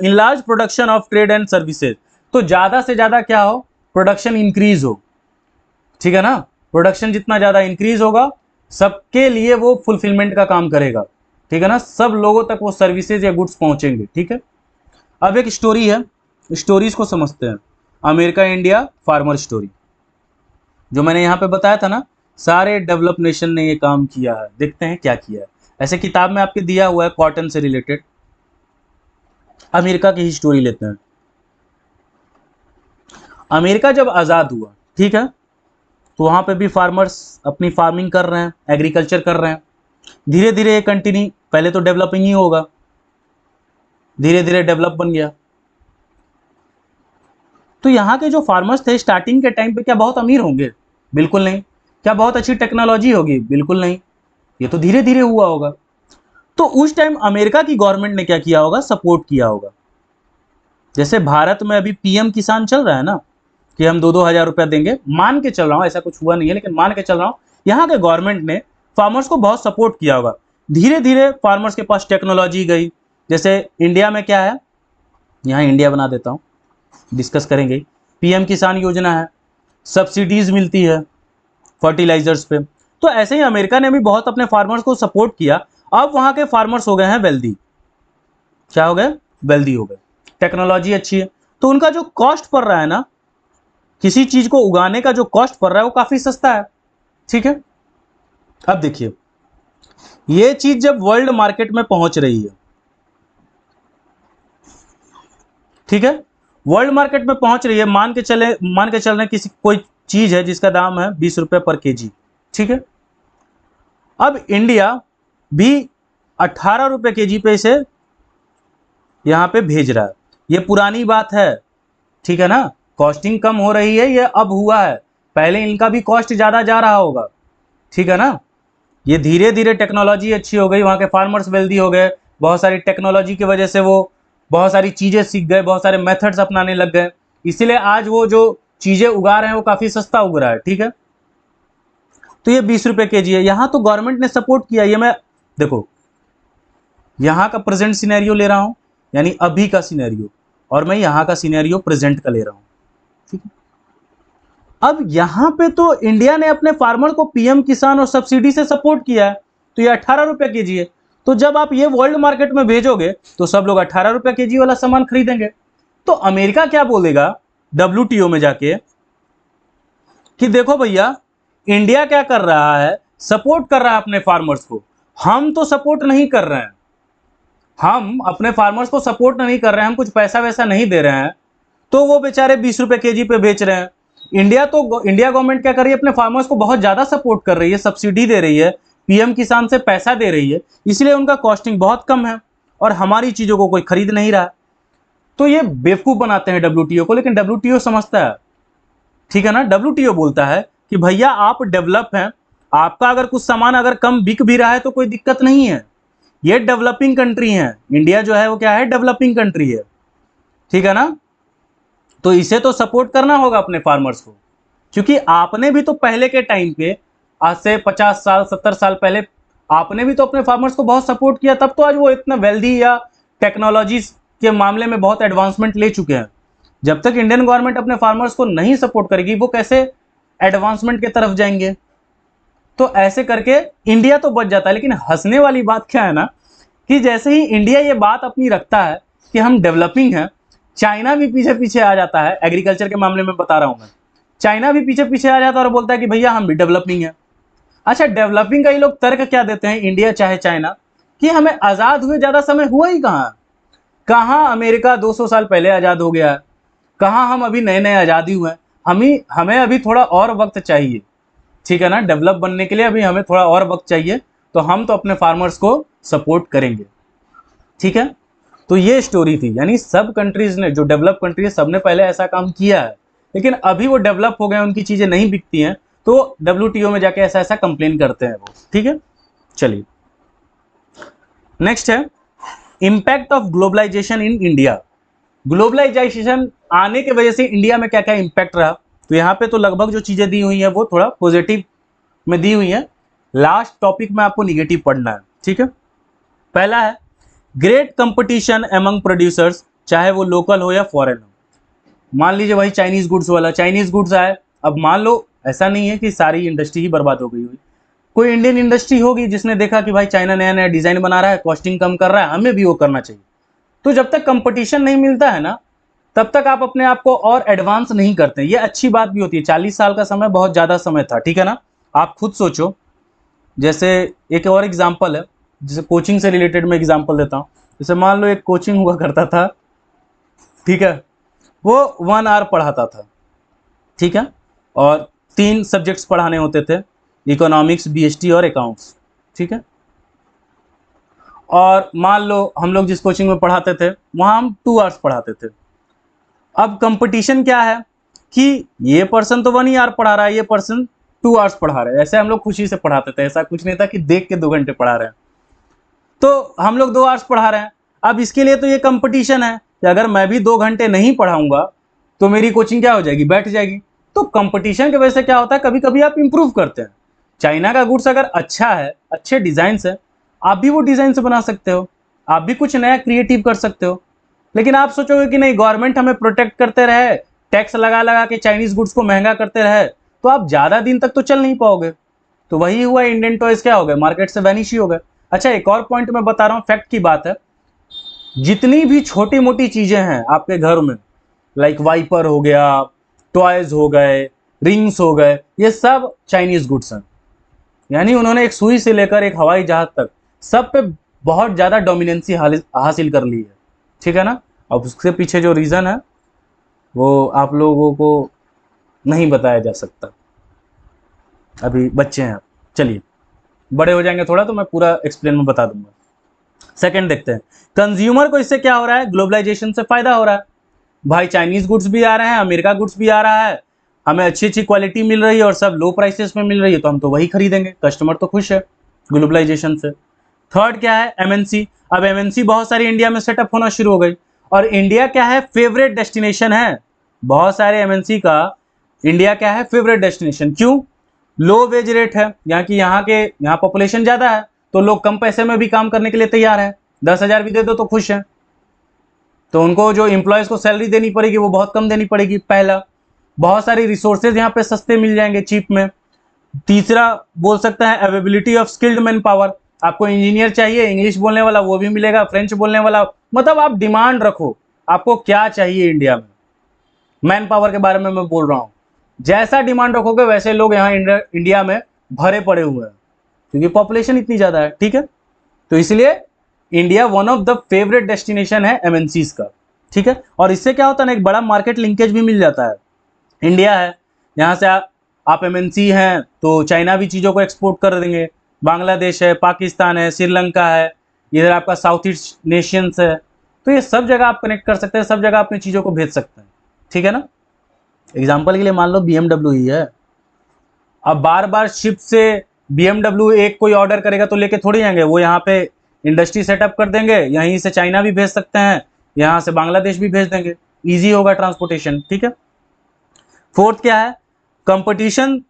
large production of trade and services, तो ज्यादा से ज्यादा क्या हो, प्रोडक्शन इंक्रीज हो, ठीक है ना। प्रोडक्शन जितना ज्यादा इंक्रीज होगा, सबके लिए वो फुलफिलमेंट का काम करेगा, ठीक है ना, सब लोगों तक वो सर्विसेज या गुड्स पहुंचेंगे, ठीक है। अब एक स्टोरी है, स्टोरीज को समझते हैं। अमेरिका इंडिया फार्मर स्टोरी, जो मैंने यहाँ पे बताया था ना, सारे डेवलप नेशन ने ये काम किया है, देखते हैं क्या किया है। ऐसे किताब में आपके दिया हुआ है कॉटन से रिलेटेड, अमेरिका की ही स्टोरी लेते हैं। अमेरिका जब आज़ाद हुआ, ठीक है, तो वहाँ पे भी फार्मर्स अपनी फार्मिंग कर रहे हैं, एग्रीकल्चर कर रहे हैं। धीरे धीरे ये कंटिन्यू, पहले तो डेवलपिंग ही होगा, धीरे धीरे डेवलप बन गया। तो यहाँ के जो फार्मर्स थे स्टार्टिंग के टाइम पे क्या बहुत अमीर होंगे? बिल्कुल नहीं। क्या बहुत अच्छी टेक्नोलॉजी होगी? बिल्कुल नहीं। ये तो धीरे धीरे हुआ होगा। तो उस टाइम अमेरिका की गवर्नमेंट ने क्या किया होगा, सपोर्ट किया होगा। जैसे भारत में अभी PM किसान चल रहा है ना, कि हम 2-2 हज़ार रुपया देंगे, मान के चल रहा हूँ, ऐसा कुछ हुआ नहीं है लेकिन मान के चल रहा हूँ, यहाँ के गवर्नमेंट ने फार्मर्स को बहुत सपोर्ट किया होगा। धीरे धीरे फार्मर्स के पास टेक्नोलॉजी गई। जैसे इंडिया में क्या है, यहाँ इंडिया बना देता हूँ, डिस्कस करेंगे। PM किसान योजना है, सब्सिडीज मिलती है फर्टिलाइजर्स पे। तो ऐसे ही अमेरिका ने भी बहुत अपने फार्मर्स को सपोर्ट किया। अब वहाँ के फार्मर्स हो गए हैं वेल्दी। क्या हो गए? वेल्दी हो गए। टेक्नोलॉजी अच्छी है, तो उनका जो कॉस्ट पड़ रहा है ना, किसी चीज को उगाने का जो कॉस्ट पड़ रहा है वो काफी सस्ता है, ठीक है। अब देखिए, ये चीज जब वर्ल्ड मार्केट में पहुंच रही है, ठीक है, वर्ल्ड मार्केट में पहुंच रही है, मान के चल रहे हैं किसी कोई चीज है जिसका दाम है 20 रुपए पर kg, ठीक है। अब इंडिया भी 18 रुपए kg पे इसे यहां पे भेज रहा है। ये पुरानी बात है, ठीक है ना, कॉस्टिंग कम हो रही है, ये अब हुआ है, पहले इनका भी कॉस्ट ज्यादा जा रहा होगा, ठीक है ना। ये धीरे धीरे टेक्नोलॉजी अच्छी हो गई, वहाँ के फार्मर्स वेल्दी हो गए, बहुत सारी टेक्नोलॉजी की वजह से वो बहुत सारी चीज़ें सीख गए, बहुत सारे मेथड्स अपनाने लग गए, इसीलिए आज वो जो चीज़ें उगा रहे हैं वो काफ़ी सस्ता उग रहा है, ठीक है। तो ये 20 रुपए kg है। यहाँ तो गवर्नमेंट ने सपोर्ट किया। ये मैं देखो यहाँ का प्रेजेंट सिनेरियो ले रहा हूँ, यानी अभी का सिनेरियो, और मैं यहाँ का सिनेरियो प्रेजेंट का ले रहा हूँ, ठीक है। अब यहाँ पे तो इंडिया ने अपने फार्मर को PM किसान और सब्सिडी से सपोर्ट किया है, तो ये 18 रुपए kg है। तो जब आप ये वर्ल्ड मार्केट में भेजोगे तो सब लोग 18 रुपए kg वाला सामान खरीदेंगे। तो अमेरिका क्या बोलेगा WTO में जाके कि देखो भैया इंडिया क्या कर रहा है, सपोर्ट कर रहा है अपने फार्मर्स को, हम तो सपोर्ट नहीं कर रहे हैं, हम अपने फार्मर्स को सपोर्ट नहीं कर रहे हैं, हम कुछ पैसा वैसा नहीं दे रहे हैं, तो वो बेचारे 20 रुपए केजी पे बेच रहे हैं। इंडिया गवर्नमेंट क्या कर रही है, अपने फार्मर्स को बहुत ज्यादा सपोर्ट कर रही है, सब्सिडी दे रही है, पीएम किसान से पैसा दे रही है, इसलिए उनका कॉस्टिंग बहुत कम है और हमारी चीजों को कोई खरीद नहीं रहा। तो ये बेवकूफ बनाते हैं WTO को, लेकिन WTO समझता है, ठीक है ना। WTO बोलता है कि भैया आप डेवलप हैं, आपका अगर कुछ सामान अगर कम बिक भी रहा है तो कोई दिक्कत नहीं है, ये डेवलपिंग कंट्री है, इंडिया जो है वो क्या है, डेवलपिंग कंट्री है, ठीक है ना। तो इसे तो सपोर्ट करना होगा अपने फार्मर्स को, क्योंकि आपने भी तो पहले के टाइम पे, आज से 50 साल 70 साल पहले आपने भी तो अपने फार्मर्स को बहुत सपोर्ट किया, तब तो आज वो इतना वेल्दी या टेक्नोलॉजीज के मामले में बहुत एडवांसमेंट ले चुके हैं। जब तक इंडियन गवर्नमेंट अपने फार्मर्स को नहीं सपोर्ट करेगी, वो कैसे एडवांसमेंट की तरफ जाएंगे। तो ऐसे करके इंडिया तो बच जाता है। लेकिन हंसने वाली बात क्या है ना, कि जैसे ही इंडिया ये बात अपनी रखता है कि हम डेवलपिंग हैं, चाइना भी पीछे पीछे आ जाता है। एग्रीकल्चर के मामले में बता रहा हूं मैं, चाइना भी पीछे पीछे आ जाता है और बोलता है कि भैया हम भी डेवलपिंग है। अच्छा, डेवलपिंग का ये लोग तर्क क्या देते हैं, इंडिया चाहे चाइना, कि हमें आजाद हुए ज्यादा समय हुआ ही कहाँ अमेरिका 200 साल पहले आजाद हो गया है, कहाँ हम अभी नए नए आजादी हुए हैं, हमें अभी थोड़ा और वक्त चाहिए, ठीक है ना, डेवलप बनने के लिए अभी हमें थोड़ा और वक्त चाहिए, तो हम तो अपने फार्मर्स को सपोर्ट करेंगे, ठीक है। तो ये स्टोरी थी, यानी सब कंट्रीज ने, जो डेवलप कंट्री है, सबने पहले ऐसा काम किया है, लेकिन अभी वो डेवलप हो गए, उनकी चीजें नहीं बिकती हैं, तो WTO में जाके ऐसा ऐसा कंप्लेन करते हैं वो, ठीक है। चलिए नेक्स्ट है impact of globalisation in India. Globalisation आने की वजह से इंडिया में क्या क्या इंपैक्ट रहा, तो यहाँ पे तो लगभग जो चीजें दी हुई है वो थोड़ा पॉजिटिव में दी हुई है, लास्ट टॉपिक में आपको निगेटिव पढ़ना है, ठीक है। पहला है ग्रेट कंपटीशन एमंग प्रोड्यूसर्स, चाहे वो लोकल हो या फॉरेन हो। मान लीजिए भाई चाइनीज गुड्स वाला, चाइनीज गुड्स आए, अब मान लो ऐसा नहीं है कि सारी इंडस्ट्री ही बर्बाद हो गई हुई, कोई इंडियन इंडस्ट्री होगी जिसने देखा कि भाई चाइना नया नया डिजाइन बना रहा है, कॉस्टिंग कम कर रहा है, हमें भी वो करना चाहिए। तो जब तक कंपटीशन नहीं मिलता है ना, तब तक आप अपने आप को और एडवांस नहीं करते। ये अच्छी बात भी होती है, 40 साल का समय बहुत ज्यादा समय था, ठीक है ना। आप खुद सोचो, जैसे एक और एग्जाम्पल है, जैसे कोचिंग से रिलेटेड मैं एग्जाम्पल देता हूँ। जैसे मान लो एक कोचिंग हुआ करता था, ठीक है, वो 1 आवर पढ़ाता था, ठीक है, और 3 सब्जेक्ट्स पढ़ाने होते थे, इकोनॉमिक्स, BST और अकाउंट्स, ठीक है। और मान लो हम लोग जिस कोचिंग में पढ़ाते थे वहां हम 2 आवर्स पढ़ाते थे। अब कंपटीशन क्या है कि ये पर्सन तो 1 ही आवर पढ़ा रहा है, ये पर्सन 2 आवर्स पढ़ा रहे हैं, ऐसे हम लोग खुशी से पढ़ाते थे, ऐसा कुछ नहीं था कि देख के 2 घंटे पढ़ा रहे हैं, तो हम लोग 2 आवर्स पढ़ा रहे हैं। अब इसके लिए तो ये कंपटीशन है कि अगर मैं भी 2 घंटे नहीं पढ़ाऊंगा तो मेरी कोचिंग क्या हो जाएगी, बैठ जाएगी। तो कंपटीशन की वजह से क्या होता है, कभी कभी आप इंप्रूव करते हैं। चाइना का गुड्स अगर अच्छा है, अच्छे डिजाइन है, आप भी वो डिजाइन से बना सकते हो, आप भी कुछ नया क्रिएटिव कर सकते हो। लेकिन आप सोचोगे कि नहीं, गवर्नमेंट हमें प्रोटेक्ट करते रहे, टैक्स लगा लगा के चाइनीज गुड्स को महंगा करते रहे, तो आप ज्यादा दिन तक तो चल नहीं पाओगे। तो वही हुआ, इंडियन टॉयज क्या हो गए, मार्केट से वैनिश ही हो गए। अच्छा, एक और पॉइंट मैं बता रहा हूँ, फैक्ट की बात है, जितनी भी छोटी मोटी चीजें हैं आपके घर में, लाइक वाइपर हो गया, टॉयज हो गए, रिंग्स हो गए, ये सब चाइनीज गुड्स हैं। यानी उन्होंने एक सुई से लेकर एक हवाई जहाज तक सब पे बहुत ज्यादा डोमिनेंसी हासिल कर ली है, ठीक है ना। अब उसके पीछे जो रीजन है वो आप लोगों को नहीं बताया जा सकता, अभी बच्चे हैं। चलिए बड़े हो जाएंगे थोड़ा तो मैं पूरा एक्सप्लेन में बता दूंगा। सेकंड देखते हैं, कंज्यूमर को इससे क्या हो रहा है, ग्लोबलाइजेशन से फायदा हो रहा है। भाई चाइनीज गुड्स भी आ रहे हैं, अमेरिका गुड्स भी आ रहा है, हमें अच्छी अच्छी क्वालिटी मिल रही है और सब लो प्राइसेस में मिल रही है, तो हम तो वही खरीदेंगे, कस्टमर तो खुश है ग्लोबलाइजेशन से। थर्ड क्या है, MNC। अब MNC बहुत सारी इंडिया में सेटअप होना शुरू हो गई, और इंडिया क्या है, फेवरेट डेस्टिनेशन है। बहुत सारे MNC का इंडिया क्या है, फेवरेट डेस्टिनेशन। क्यों, लो वेज रेट है, यहाँ पॉपुलेशन ज्यादा है, तो लोग कम पैसे में भी काम करने के लिए तैयार है, 10,000 भी दे दो तो खुश है। तो उनको जो एम्प्लॉयज को सैलरी देनी पड़ेगी वो बहुत कम देनी पड़ेगी, पहला। बहुत सारी रिसोर्सेज यहाँ पे सस्ते मिल जाएंगे, चीप में। तीसरा बोल सकते हैं availability of skilled man power, आपको इंजीनियर चाहिए, इंग्लिश बोलने वाला वो भी मिलेगा, फ्रेंच बोलने वाला, मतलब आप डिमांड रखो, आपको क्या चाहिए इंडिया में, मैन पावर के बारे में मैं बोल रहा हूँ। जैसा डिमांड रखोगे वैसे लोग यहाँ इंडिया में भरे पड़े हुए हैं, क्योंकि पॉपुलेशन इतनी ज़्यादा है। ठीक है, तो इसलिए India one of the favourite destination है एमएनसीज का। ठीक है, और इससे क्या होता है ना, एक बड़ा मार्केट लिंकेज भी मिल जाता है। इंडिया है, यहाँ से आप एमएनसी हैं तो चाइना भी चीज़ों को एक्सपोर्ट कर देंगे, बांग्लादेश है, पाकिस्तान है, श्रीलंका है, इधर आपका साउथ ईस्ट नेशंस है, तो ये सब जगह आप कनेक्ट कर सकते हैं, सब जगह अपनी चीज़ों को भेज सकते हैं। ठीक है ना, एग्जाम्पल के लिए मान लो BMW ही है, अब बार बार शिप से BMW एक कोई ऑर्डर करेगा तो लेके थोड़ी आएंगे, वो यहाँ पे इंडस्ट्री सेटअप कर देंगे, यहीं से चाइना भी भेज सकते हैं, यहाँ से बांग्लादेश भी भेज देंगे, ईजी होगा ट्रांसपोर्टेशन। ठीक है, फोर्थ क्या है, कंपटीशन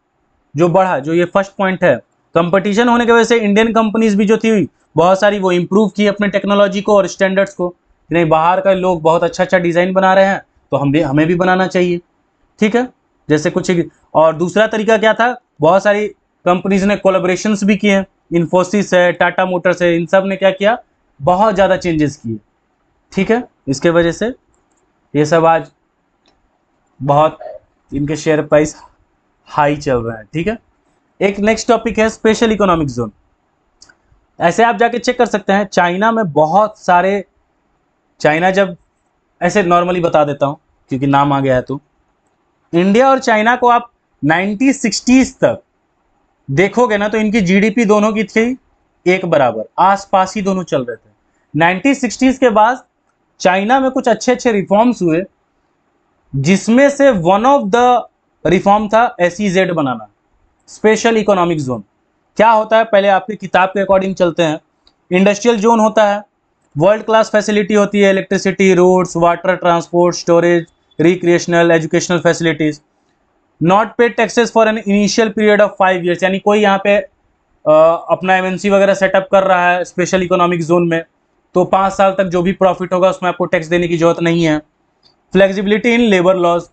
जो बढ़ा, जो ये फर्स्ट पॉइंट है, कंपटीशन होने की वजह से इंडियन कंपनीज भी जो थी बहुत सारी वो इंप्रूव की अपने टेक्नोलॉजी को और स्टैंडर्ड्स को, नहीं बाहर का लोग बहुत अच्छा अच्छा डिज़ाइन बना रहे हैं तो हमें भी बनाना चाहिए। ठीक है, जैसे कुछ, और दूसरा तरीका क्या था, बहुत सारी कंपनीज ने कोलैबोरेशंस भी किए, इन्फोसिस है, टाटा मोटर्स है, इन सब ने क्या किया, बहुत ज़्यादा चेंजेस किए। ठीक है, इसके वजह से ये सब आज बहुत इनके शेयर प्राइस हाई चल रहे हैं। ठीक है, एक नेक्स्ट टॉपिक है स्पेशल इकोनॉमिक जोन। ऐसे आप जाके चेक कर सकते हैं, चाइना में बहुत सारे, चाइना जब, ऐसे नॉर्मली बता देता हूँ क्योंकि नाम आ गया है, तो इंडिया और चाइना को आप 1960s तक देखोगे ना तो इनकी जीडीपी दोनों की थी एक बराबर, आसपास ही दोनों चल रहे थे। 1960s के बाद चाइना में कुछ अच्छे अच्छे रिफॉर्म्स हुए, जिसमें से वन ऑफ द रिफॉर्म था SEZ बनाना, स्पेशल इकोनॉमिक जोन। क्या होता है, पहले आपकी किताब के अकॉर्डिंग चलते हैं। इंडस्ट्रियल जोन होता है, वर्ल्ड क्लास फैसिलिटी होती है, electricity, roads, water, transport, storage, recreational, educational facilities, not paid taxes for an initial period of 5 years, यानी कोई यहाँ पे अपना एमएनसी वगैरह सेटअप कर रहा है स्पेशल इकोनॉमिक जोन में, तो 5 साल तक जो भी प्रॉफिट होगा उसमें आपको टैक्स देने की जरूरत नहीं है। फ्लेक्सिबिलिटी इन लेबर लॉज,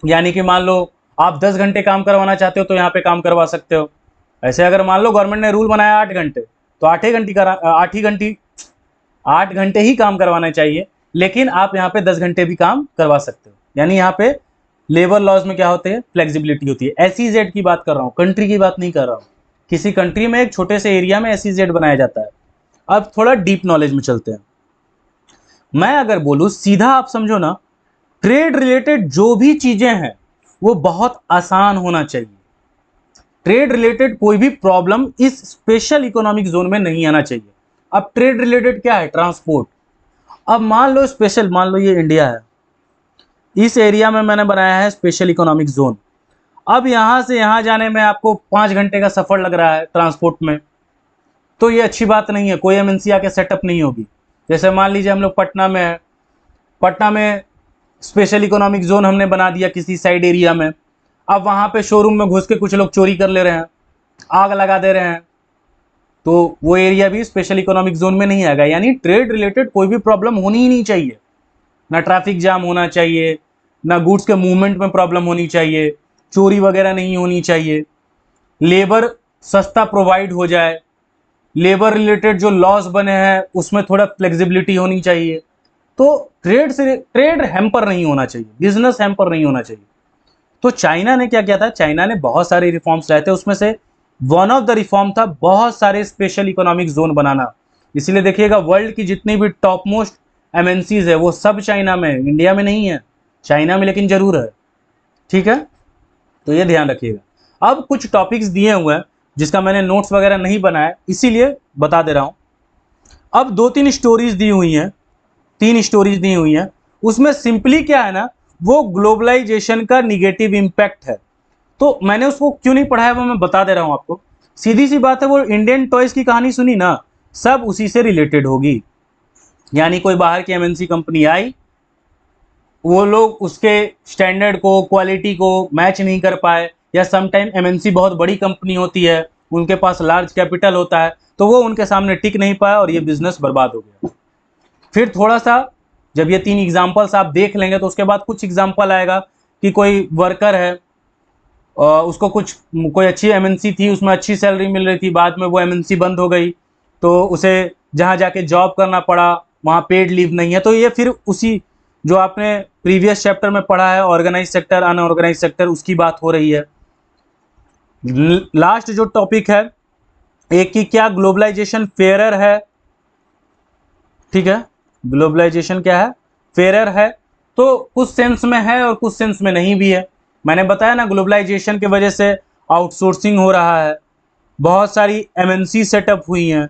यानी कि मान लो आप 10 घंटे काम करवाना चाहते हो तो यहाँ पे काम करवा सकते हो। ऐसे अगर मान लो गवर्नमेंट ने रूल बनाया 8 घंटे, तो 8 घंटे ही काम करवाना चाहिए, लेकिन आप यहाँ पे 10 घंटे भी काम करवा सकते हो। यानी यहाँ पे लेबर लॉज में क्या होते हैं, फ्लेक्सिबिलिटी होती है। SEZ की बात कर रहा हूँ, कंट्री की बात नहीं कर रहा हूँ। किसी कंट्री में एक छोटे से एरिया में SEZ बनाया जाता है। अब थोड़ा डीप नॉलेज में चलते हैं। मैं अगर बोलूँ सीधा, आप समझो ना, ट्रेड रिलेटेड जो भी चीजें हैं वो बहुत आसान होना चाहिए। ट्रेड रिलेटेड कोई भी प्रॉब्लम इस स्पेशल इकोनॉमिक जोन में नहीं आना चाहिए। अब ट्रेड रिलेटेड क्या है, ट्रांसपोर्ट। अब मान लो स्पेशल, मान लो ये इंडिया है, इस एरिया में मैंने बनाया है स्पेशल इकोनॉमिक जोन। अब यहाँ से यहाँ जाने में आपको 5 घंटे का सफर लग रहा है ट्रांसपोर्ट में, तो ये अच्छी बात नहीं है, कोई एमएनसी आके सेटअप नहीं होगी। जैसे मान लीजिए हम लोग पटना में है, पटना में स्पेशल इकोनॉमिक जोन हमने बना दिया किसी साइड एरिया में, अब वहाँ पे शोरूम में घुस के कुछ लोग चोरी कर ले रहे हैं, आग लगा दे रहे हैं, तो वो एरिया भी स्पेशल इकोनॉमिक जोन में नहीं आएगा। यानी ट्रेड रिलेटेड कोई भी प्रॉब्लम होनी ही नहीं चाहिए, ना ट्रैफिक जाम होना चाहिए, ना गुड्स के मूवमेंट में प्रॉब्लम होनी चाहिए, चोरी वगैरह नहीं होनी चाहिए, लेबर सस्ता प्रोवाइड हो जाए, लेबर रिलेटेड जो लॉस बने हैं उसमें थोड़ा फ्लेक्सिबिलिटी होनी चाहिए। तो ट्रेड हैम्पर नहीं होना चाहिए, बिजनेस हैम्पर नहीं होना चाहिए। तो चाइना ने क्या किया था, चाइना ने बहुत सारे रिफॉर्म्स लाए थे, उसमें से वन ऑफ द रिफॉर्म था बहुत सारे स्पेशल इकोनॉमिक जोन बनाना। इसलिए देखिएगा वर्ल्ड की जितनी भी टॉप मोस्ट एमएनसीज है वो सब चाइना में, इंडिया में नहीं है, चाइना में लेकिन जरूर है। ठीक है, तो ये ध्यान रखिएगा। अब कुछ टॉपिक्स दिए हुए हैं जिसका मैंने नोट्स वगैरह नहीं बनाया, इसीलिए बता दे रहा हूं। अब 2-3 स्टोरीज दी हुई हैं, 3 स्टोरीज दी हुई हैं, उसमें सिंपली क्या है ना, वो ग्लोबलाइजेशन का निगेटिव इम्पैक्ट है। तो मैंने उसको क्यों नहीं पढ़ाया वो मैं बता दे रहा हूं आपको। सीधी सी बात है, वो इंडियन टॉयज की कहानी सुनी ना, सब उसी से रिलेटेड होगी। यानी कोई बाहर की एमएनसी कंपनी आई, वो लोग उसके स्टैंडर्ड को, क्वालिटी को मैच नहीं कर पाए, या समटाइम एमएनसी बहुत बड़ी कंपनी होती है, उनके पास लार्ज कैपिटल होता है, तो वो उनके सामने टिक नहीं पाया और ये बिजनेस बर्बाद हो गया। फिर थोड़ा सा जब ये 3 एग्जाम्पल्स आप देख लेंगे तो उसके बाद कुछ एग्जाम्पल आएगा कि कोई वर्कर है, उसको कोई अच्छी एमएनसी थी, उसमें अच्छी सैलरी मिल रही थी, बाद में वो एमएनसी बंद हो गई तो उसे जहाँ जाके जॉब करना पड़ा, वहाँ पेड लीव नहीं है, तो ये फिर उसी जो आपने प्रीवियस चैप्टर में पढ़ा है, ऑर्गेनाइज सेक्टर अनऑर्गेनाइज सेक्टर, उसकी बात हो रही है। लास्ट जो टॉपिक है एक की क्या ग्लोबलाइजेशन फेयरर है, ठीक है, ग्लोबलाइजेशन क्या है, फेयरर है। तो कुछ सेंस में है और कुछ सेंस में नहीं भी है। मैंने बताया ना ग्लोबलाइजेशन की वजह से आउटसोर्सिंग हो रहा है, बहुत सारी एमएनसी सेटअप हुई हैं,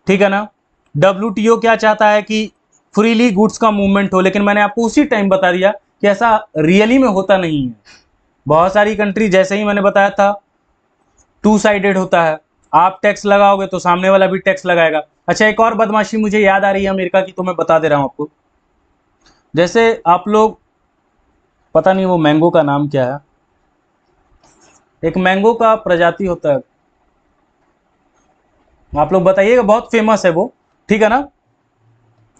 ठीक है ना। डब्ल्यूटीओ क्या चाहता है कि फ्रीली गुड्स का मूवमेंट हो, लेकिन मैंने आपको उसी टाइम बता दिया कि ऐसा रियली में होता नहीं है। बहुत सारी कंट्री, जैसे ही मैंने बताया था, टू साइडेड होता है, आप टैक्स लगाओगे तो सामने वाला भी टैक्स लगाएगा। अच्छा, एक और बदमाशी मुझे याद आ रही है अमेरिका की, तो मैं बता दे रहा हूं आपको। जैसे आप लोग, पता नहीं वो मैंगो का नाम क्या है, एक मैंगो का प्रजाति होता है, आप लोग बताइएगा, बहुत फेमस है वो, ठीक है ना।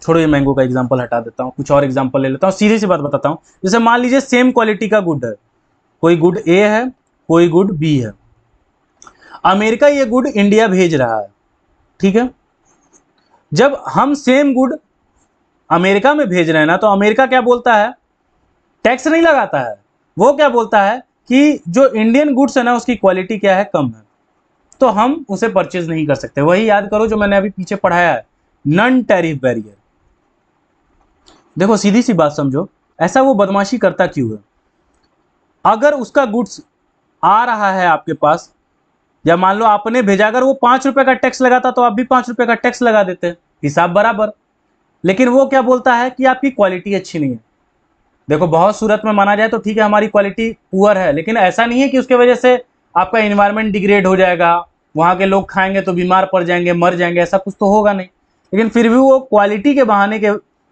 छोड़ो, ये मैंगो का एग्जांपल हटा देता हूँ, कुछ और एग्जांपल ले लेता हूँ, सीधी सी बात बताता हूँ। जैसे मान लीजिए सेम क्वालिटी का गुड है, कोई गुड ए है, कोई गुड बी है। अमेरिका ये गुड इंडिया भेज रहा है, ठीक है। जब हम सेम गुड अमेरिका में भेज रहे हैं ना, तो अमेरिका क्या बोलता है, टैक्स नहीं लगाता है, वो क्या बोलता है कि जो इंडियन गुड्स है ना उसकी क्वालिटी क्या है, कम है, तो हम उसे परचेज नहीं कर सकते। वही याद करो जो मैंने अभी पीछे पढ़ाया है, नॉन टैरिफ बैरियर। देखो सीधी सी बात समझो, ऐसा वो बदमाशी करता क्यों है। अगर उसका गुड्स आ रहा है आपके पास, या मान लो आपने भेजा, अगर वो 5 रुपए का टैक्स लगाता तो आप भी 5 रुपए का टैक्स लगा देते, हिसाब बराबर। लेकिन वो क्या बोलता है कि आपकी क्वालिटी अच्छी नहीं है। देखो बहुत सूरत में माना जाए तो ठीक है, हमारी क्वालिटी पुअर है, लेकिन ऐसा नहीं है कि उसके वजह से आपका इन्वायरमेंट डिग्रेड हो जाएगा, वहाँ के लोग खाएंगे तो बीमार पड़ जाएंगे, मर जाएंगे, ऐसा कुछ तो होगा नहीं। लेकिन फिर भी वो क्वालिटी के बहाने के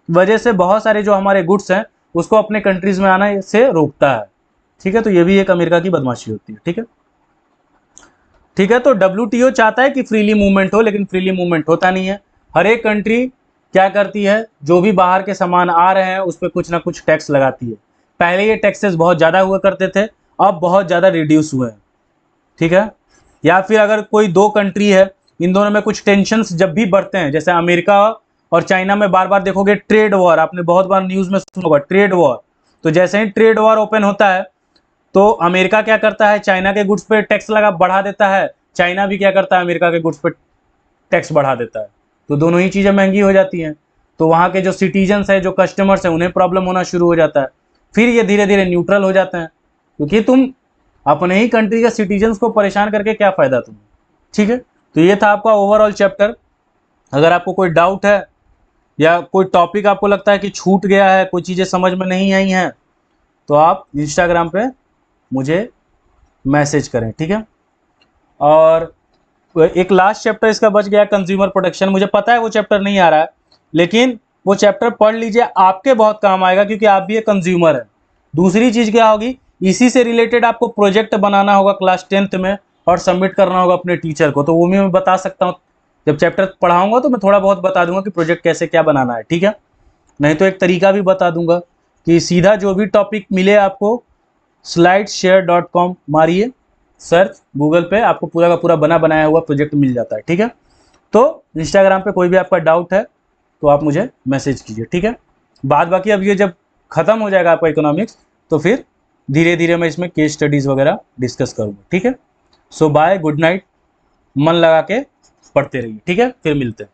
वजह से बहुत सारे जो हमारे गुड्स हैं उसको अपने कंट्रीज में आने से रोकता है, ठीक है। तो ये भी एक अमेरिका की बदमाशी होती है, ठीक है। ठीक है, तो डब्ल्यूटीओ चाहता है कि फ्रीली मूवमेंट हो, लेकिन फ्रीली मूवमेंट होता नहीं है। हर एक कंट्री क्या करती है, जो भी बाहर के सामान आ रहे हैं उस पर कुछ ना कुछ टैक्स लगाती है। पहले ये टैक्सेस बहुत ज़्यादा हुआ करते थे, अब बहुत ज़्यादा रिड्यूस हुए हैं, ठीक है। या फिर अगर कोई दो कंट्री है, इन दोनों में कुछ टेंशन्स जब भी बढ़ते हैं, जैसे अमेरिका और चाइना में बार बार देखोगे ट्रेड वॉर, आपने बहुत बार न्यूज़ में सुना होगा ट्रेड वॉर। तो जैसे ही ट्रेड वॉर ओपन होता है तो अमेरिका क्या करता है, चाइना के गुड्स पे टैक्स लगा बढ़ा देता है, चाइना भी क्या करता है, अमेरिका के गुड्स पे टैक्स बढ़ा देता है। तो दोनों ही चीज़ें महंगी हो जाती हैं, तो वहाँ के जो सिटीजन्स हैं, जो कस्टमर्स हैं, उन्हें प्रॉब्लम होना शुरू हो जाता है। फिर ये धीरे धीरे न्यूट्रल हो जाते हैं, क्योंकि तुम अपने ही कंट्री के सिटीजन्स को परेशान करके क्या फ़ायदा तुम्हें, ठीक है। तो ये था आपका ओवरऑल चैप्टर। अगर आपको कोई डाउट है या कोई टॉपिक आपको लगता है कि छूट गया है, कोई चीज़ें समझ में नहीं आई हैं, तो आप इंस्टाग्राम पे मुझे मैसेज करें, ठीक है। और एक लास्ट चैप्टर इसका बच गया, कंज्यूमर प्रोटेक्शन। मुझे पता है वो चैप्टर नहीं आ रहा है, लेकिन वो चैप्टर पढ़ लीजिए, आपके बहुत काम आएगा, क्योंकि आप भी एक कंज्यूमर हैं। दूसरी चीज़ क्या होगी, इसी से रिलेटेड आपको प्रोजेक्ट बनाना होगा क्लास 10th में और सबमिट करना होगा अपने टीचर को। तो वो भी मैं बता सकता हूँ, जब चैप्टर पढ़ाऊँगा तो मैं थोड़ा बहुत बता दूंगा कि प्रोजेक्ट कैसे क्या बनाना है, ठीक है। नहीं तो एक तरीका भी बता दूंगा कि सीधा जो भी टॉपिक मिले आपको, slideshare.com मारिए सर्च गूगल पे, आपको पूरा का पूरा बना बनाया हुआ प्रोजेक्ट मिल जाता है, ठीक है। तो इंस्टाग्राम पे कोई भी आपका डाउट है तो आप मुझे मैसेज कीजिए, ठीक है। बाद बाकी अब ये जब खत्म हो जाएगा आपका इकोनॉमिक्स, तो फिर धीरे धीरे मैं इसमें केस स्टडीज़ वगैरह डिस्कस करूँगा, ठीक है। सो बाय, गुड नाइट, मन लगा के पढ़ते रहिए, ठीक है, फिर मिलते हैं।